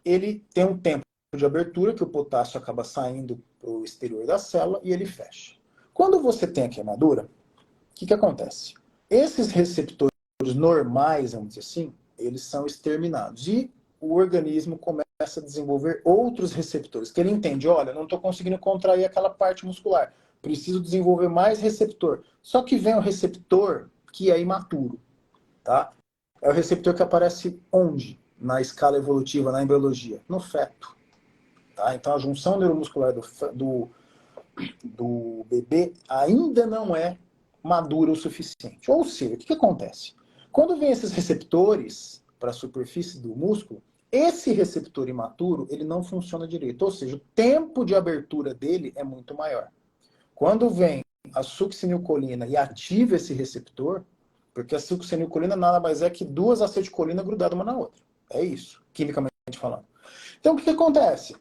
ele tem um tempo de abertura, que o potássio acaba saindo para o exterior da célula e ele fecha. Quando você tem a queimadura, o que acontece? Esses receptores normais, vamos dizer assim, eles são exterminados. E o organismo começa a desenvolver outros receptores, que ele entende, olha, não estou conseguindo contrair aquela parte muscular, preciso desenvolver mais receptor. Só que vem o receptor que é imaturo, tá? É o receptor que aparece onde? Na escala evolutiva, na embriologia? No feto. Tá? Então a junção neuromuscular do bebê ainda não é madura o suficiente. Ou seja, o que acontece? Quando vem esses receptores para a superfície do músculo, esse receptor imaturo ele não funciona direito. Ou seja, o tempo de abertura dele é muito maior. Quando vem a succinilcolina e ativa esse receptor, porque a succinilcolina nada mais é que duas acetilcolinas grudadas uma na outra. É isso, quimicamente falando. Então, o que acontece?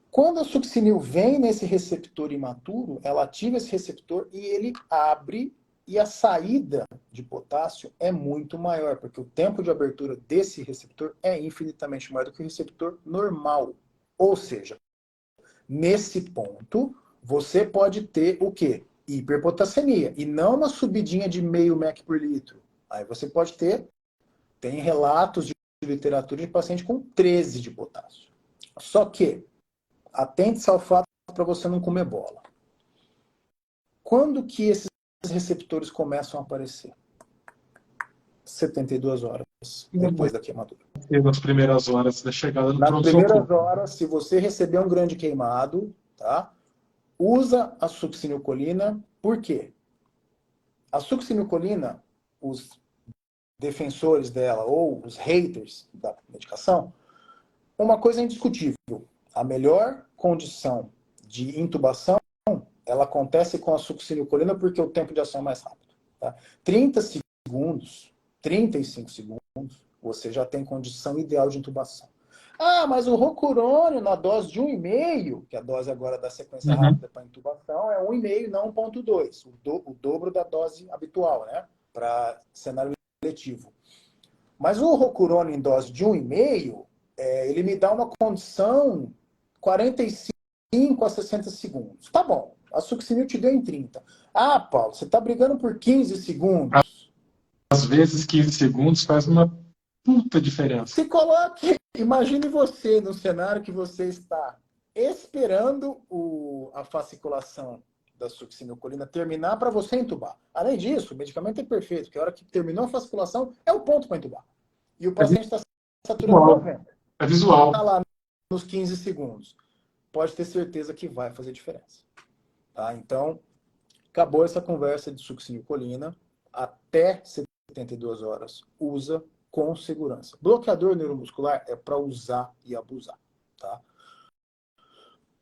Quando a succinil vem nesse receptor imaturo, ela ativa esse receptor e ele abre, e a saída de potássio é muito maior, porque o tempo de abertura desse receptor é infinitamente maior do que o receptor normal. Ou seja, nesse ponto, você pode ter o quê? Hiperpotassemia, e não uma subidinha de meio mEq por litro. Aí você pode ter, tem relatos de literatura de paciente com 13 de potássio. Só que, atente-se ao fato para você não comer bola. Quando que esses receptores começam a aparecer? 72 horas depois da queimadura. Nas primeiras horas da chegada do Nas pronto-socorro. primeiras horas, se você receber um grande queimado, tá? usa a succinilcolina por quê? A succinilcolina, os defensores dela ou os haters da medicação, uma coisa é indiscutível. A melhor condição de intubação, ela acontece com a succinilcolina porque o tempo de ação é mais rápido. Tá? 30 segundos, 35 segundos, você já tem condição ideal de intubação. Ah, mas o rocurônio na dose de 1,5, que a dose agora da sequência rápida para intubação é 1,5, não 1,2, o dobro da dose habitual, né? Para cenário letivo. Mas o rocurônio em dose de 1,5, ele me dá uma condição 45 a 60 segundos. Tá bom, a succinil te deu em 30. Ah, Paulo, você está brigando por 15 segundos. Às vezes 15 segundos faz uma puta diferença. Se coloque, imagine você no cenário que você está esperando a fasciculação da succinilcolina terminar para você entubar. Além disso, o medicamento é perfeito, porque a hora que terminou a fasciculação é o ponto para entubar. E o paciente está saturando 90. É visual. Está lá nos 15 segundos. Pode ter certeza que vai fazer diferença. Tá? Então, acabou essa conversa de succinilcolina. Até 72 horas, usa com segurança. Bloqueador neuromuscular é para usar e abusar. Tá?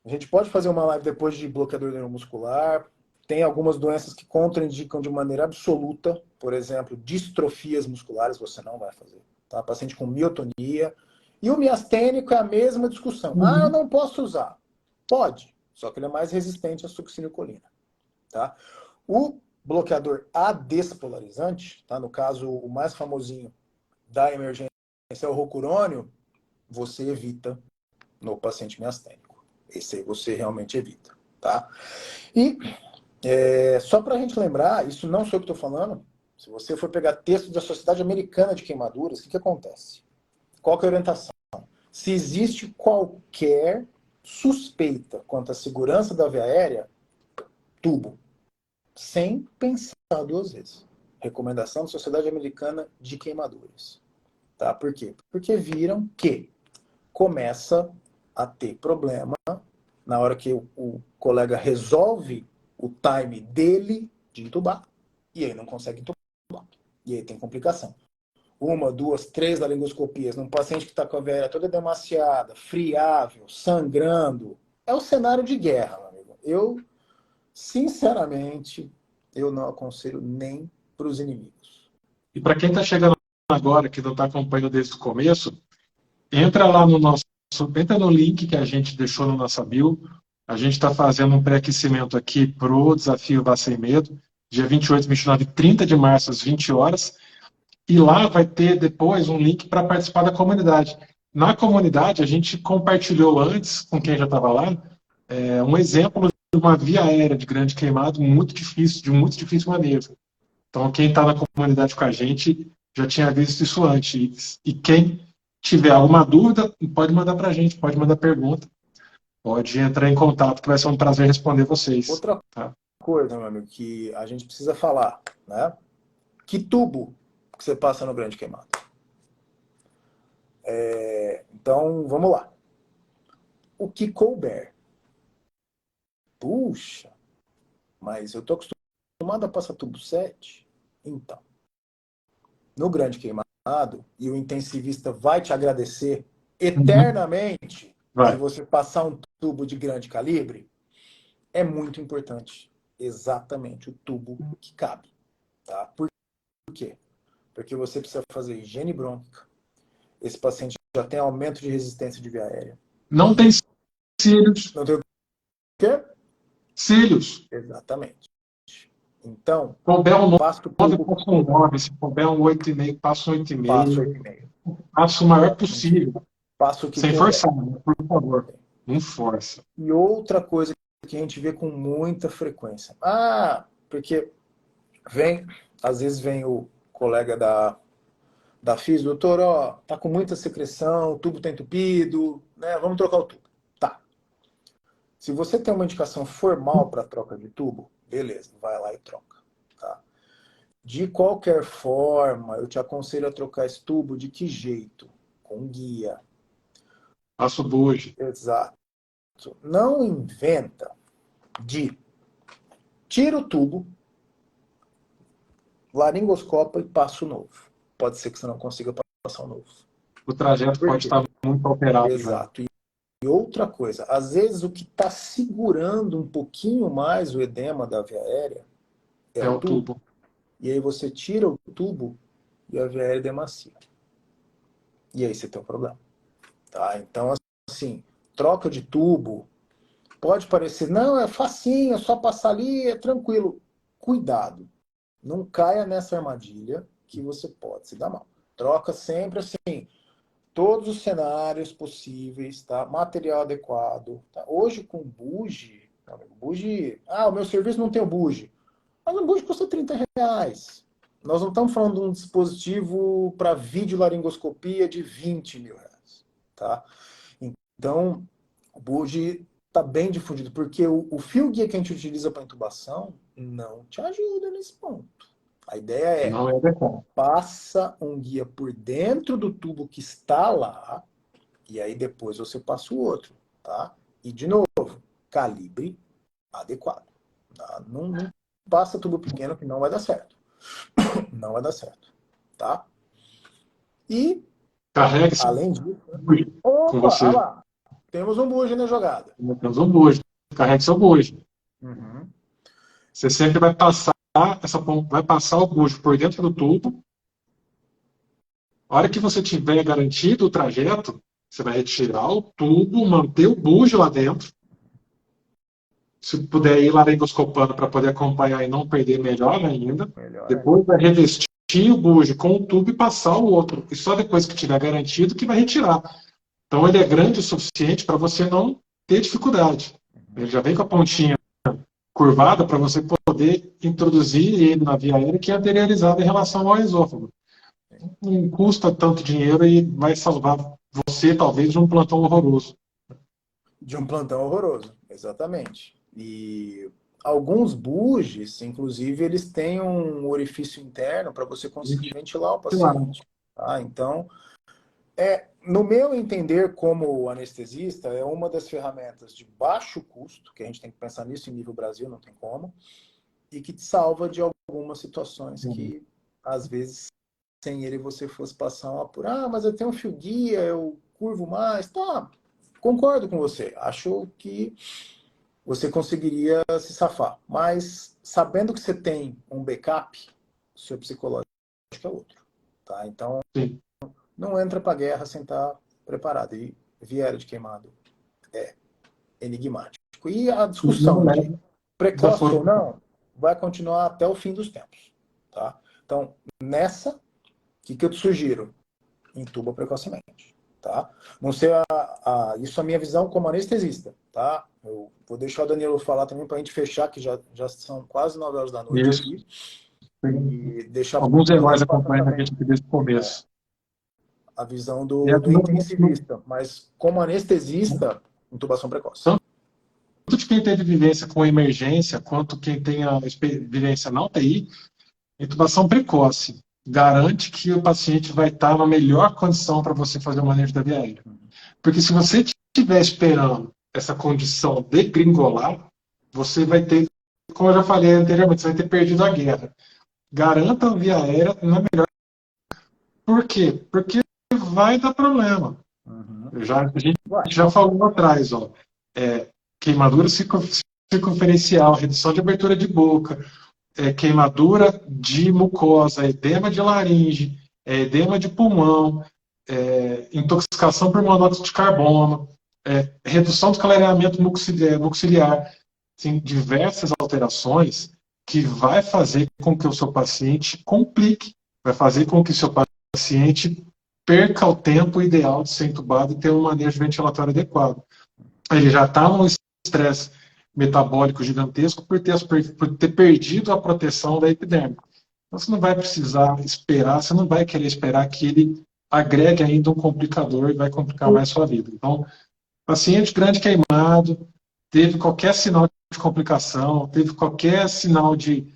A gente pode fazer uma live depois de bloqueador neuromuscular. Tem algumas doenças que contraindicam de maneira absoluta. Por exemplo, distrofias musculares, você não vai fazer. Tá? Paciente com miotonia. E o miastênico é a mesma discussão. Ah, eu não posso usar. Pode, só que ele é mais resistente à succinilcolina. Tá? O bloqueador adespolarizante, tá? No caso, o mais famosinho da emergência é o rocurônio, você evita no paciente miastênico. Esse aí você realmente evita. Tá? E só para a gente lembrar, isso não sou eu que estou falando, se você for pegar texto da Sociedade Americana de Queimaduras, o que acontece? Qual que é a orientação? Se existe qualquer suspeita quanto à segurança da via aérea, tubo. Sem pensar duas vezes. Recomendação da Sociedade Americana de Queimaduras. Tá? Por quê? Porque viram que começa a ter problema na hora que o colega resolve o time dele de entubar, e aí não consegue entubar. E aí tem complicação. 1, 2, 3 laringoscopias num paciente que está com a veia toda demasiada, friável, sangrando. É o cenário de guerra, meu amigo. Eu, sinceramente, eu não aconselho nem para os inimigos. E para quem está chegando agora, que não está acompanhando desde o começo, entra lá no nosso, entra no link que a gente deixou na nossa bio. A gente está fazendo um pré-aquecimento aqui para o desafio Vá Sem Medo, dia 28, 29 e 30 de março, às 20 horas. E lá vai ter depois um link para participar da comunidade. Na comunidade, a gente compartilhou antes, com quem já estava lá, um exemplo de uma via aérea de grande queimado muito difícil, de muito difícil manejo. Então, quem está na comunidade com a gente já tinha visto isso antes. E quem tiver alguma dúvida, pode mandar para a gente, pode mandar pergunta, pode entrar em contato, que vai ser um prazer responder vocês. Outra coisa, meu amigo, que a gente precisa falar, né? Que tubo que você passa no grande queimado? Então, vamos lá. O que couber? Puxa, mas eu tô acostumado a passar tubo 7. Então, no grande queimado, e o intensivista vai te agradecer eternamente se você passar um tubo de grande calibre, é muito importante exatamente o tubo que cabe. Tá? Por quê? Porque você precisa fazer higiene brônquica. Esse paciente já tem aumento de resistência de via aérea. Não tem cílios. Não tem o quê? Cílios. Exatamente. Então, se couber um 9, passa o passa tubo, um 9. Se couber um 8,5, passa um 8,5. passa 8,5. Passa o maior possível. Passa o que Sem couber. forçar, por favor. Não força. E outra coisa que a gente vê com muita frequência. Ah, porque às vezes vem o colega da FIS, doutor, ó, tá com muita secreção, o tubo tá entupido, né? Vamos trocar o tubo. Tá. Se você tem uma indicação formal para troca de tubo, beleza, vai lá e troca. Tá? De qualquer forma, eu te aconselho a trocar esse tubo de que jeito? Com guia. Passo hoje. Exato. Não inventa de tira o tubo, laringoscopa e passa o novo. Pode ser que você não consiga passar o novo. O trajeto Por pode quê? estar muito alterado já. Exato. E outra coisa, às vezes o que está segurando um pouquinho mais o edema da via aérea é É o o tubo. tubo. E aí você tira o tubo e a via aérea demacia. E aí você tem um problema. Tá? Então, assim, troca de tubo, pode parecer, não, é facinho, é só passar ali, é tranquilo. Cuidado, não caia nessa armadilha que você pode se dar mal. Troca sempre assim, todos os cenários possíveis, tá? Material adequado. Tá? Hoje com bugie, o meu serviço não tem o bugie. Mas o bugie custa R$ 30. Nós não estamos falando de um dispositivo para videolaringoscopia de R$ 20.000. Tá? Então, o bugie está bem difundido, porque o fio guia que a gente utiliza para intubação não te ajuda nesse ponto. A ideia é, Não é adequado. passa um guia por dentro do tubo que está lá, e aí depois você passa o outro, tá? E, de novo, calibre adequado. Tá? Não passa tubo pequeno que não vai dar certo. Não vai dar certo, tá? E, Carregue esse além disso... bugie com Opa, olha você. lá. Temos um bugie na jogada. Temos um bugie. Carregue seu bugie. Uhum. Você sempre vai passar o bugie por dentro do tubo. A hora que você tiver garantido o trajeto, você vai retirar o tubo, manter o bugie lá dentro. Se puder ir laringoscopando para poder acompanhar e não perder, melhor ainda. Melhor Depois ainda. vai revestir o bugie com o tubo e passar o outro. E só depois que tiver garantido que vai retirar. Então ele é grande o suficiente para você não ter dificuldade. Ele já vem com a pontinha curvada para você poder introduzir ele na via aérea que é anteriorizada em relação ao esôfago. Não custa tanto dinheiro e vai salvar você, talvez, de um plantão horroroso. De um plantão horroroso, exatamente. E alguns bugies, inclusive, eles têm um orifício interno para você conseguir ventilar o paciente. Tá? Então, no meu entender, como anestesista, é uma das ferramentas de baixo custo, que a gente tem que pensar nisso em nível Brasil, não tem como, e que te salva de algumas situações que, às vezes, sem ele você fosse passar um apuro. Ah, mas eu tenho um fio guia, eu curvo mais. Tá, concordo com você. Acho que você conseguiria se safar. Mas, sabendo que você tem um backup, o seu psicológico é outro. Tá? Então, Sim. não entra para a guerra sem estar preparado. E viéria de queimado é enigmático. E a discussão de precoce ou não vai continuar até o fim dos tempos. Tá? Então, nessa, o que eu te sugiro? Intuba precocemente. Tá? Não sei isso é a minha visão como anestesista. Tá? Eu vou deixar o Danilo falar também para a gente fechar, que já são quase 9 horas da noite Isso. aqui. E deixar Alguns heróis passar acompanhando a também gente desde o começo. a visão É, do intensivista. Mas como anestesista, intubação precoce. Tanto de quem teve vivência com emergência, quanto quem tem a vivência na UTI, intubação precoce garante que o paciente vai estar na melhor condição para você fazer o manejo da via aérea. Porque se você estiver esperando essa condição degringolar, você vai ter, como eu já falei anteriormente, você vai ter perdido a guerra. Garanta a via aérea na melhor. Por quê? Porque vai dar problema. A gente já falou lá atrás, ó, queimadura circunferencial, redução de abertura de boca, queimadura de mucosa, edema de laringe, edema de pulmão, intoxicação por monóxido de carbono, redução do clareamento mucociliar, assim, diversas alterações que vai fazer com que o seu paciente complique, vai fazer com que o seu paciente perca o tempo ideal de ser entubado e ter um manejo ventilatório adequado. Ele já está num estresse metabólico gigantesco por ter perdido a proteção da epiderme. Então você não vai precisar esperar, você não vai querer esperar que ele agregue ainda um complicador e vai complicar mais sua vida. Então, paciente grande queimado, teve qualquer sinal de complicação, teve qualquer sinal de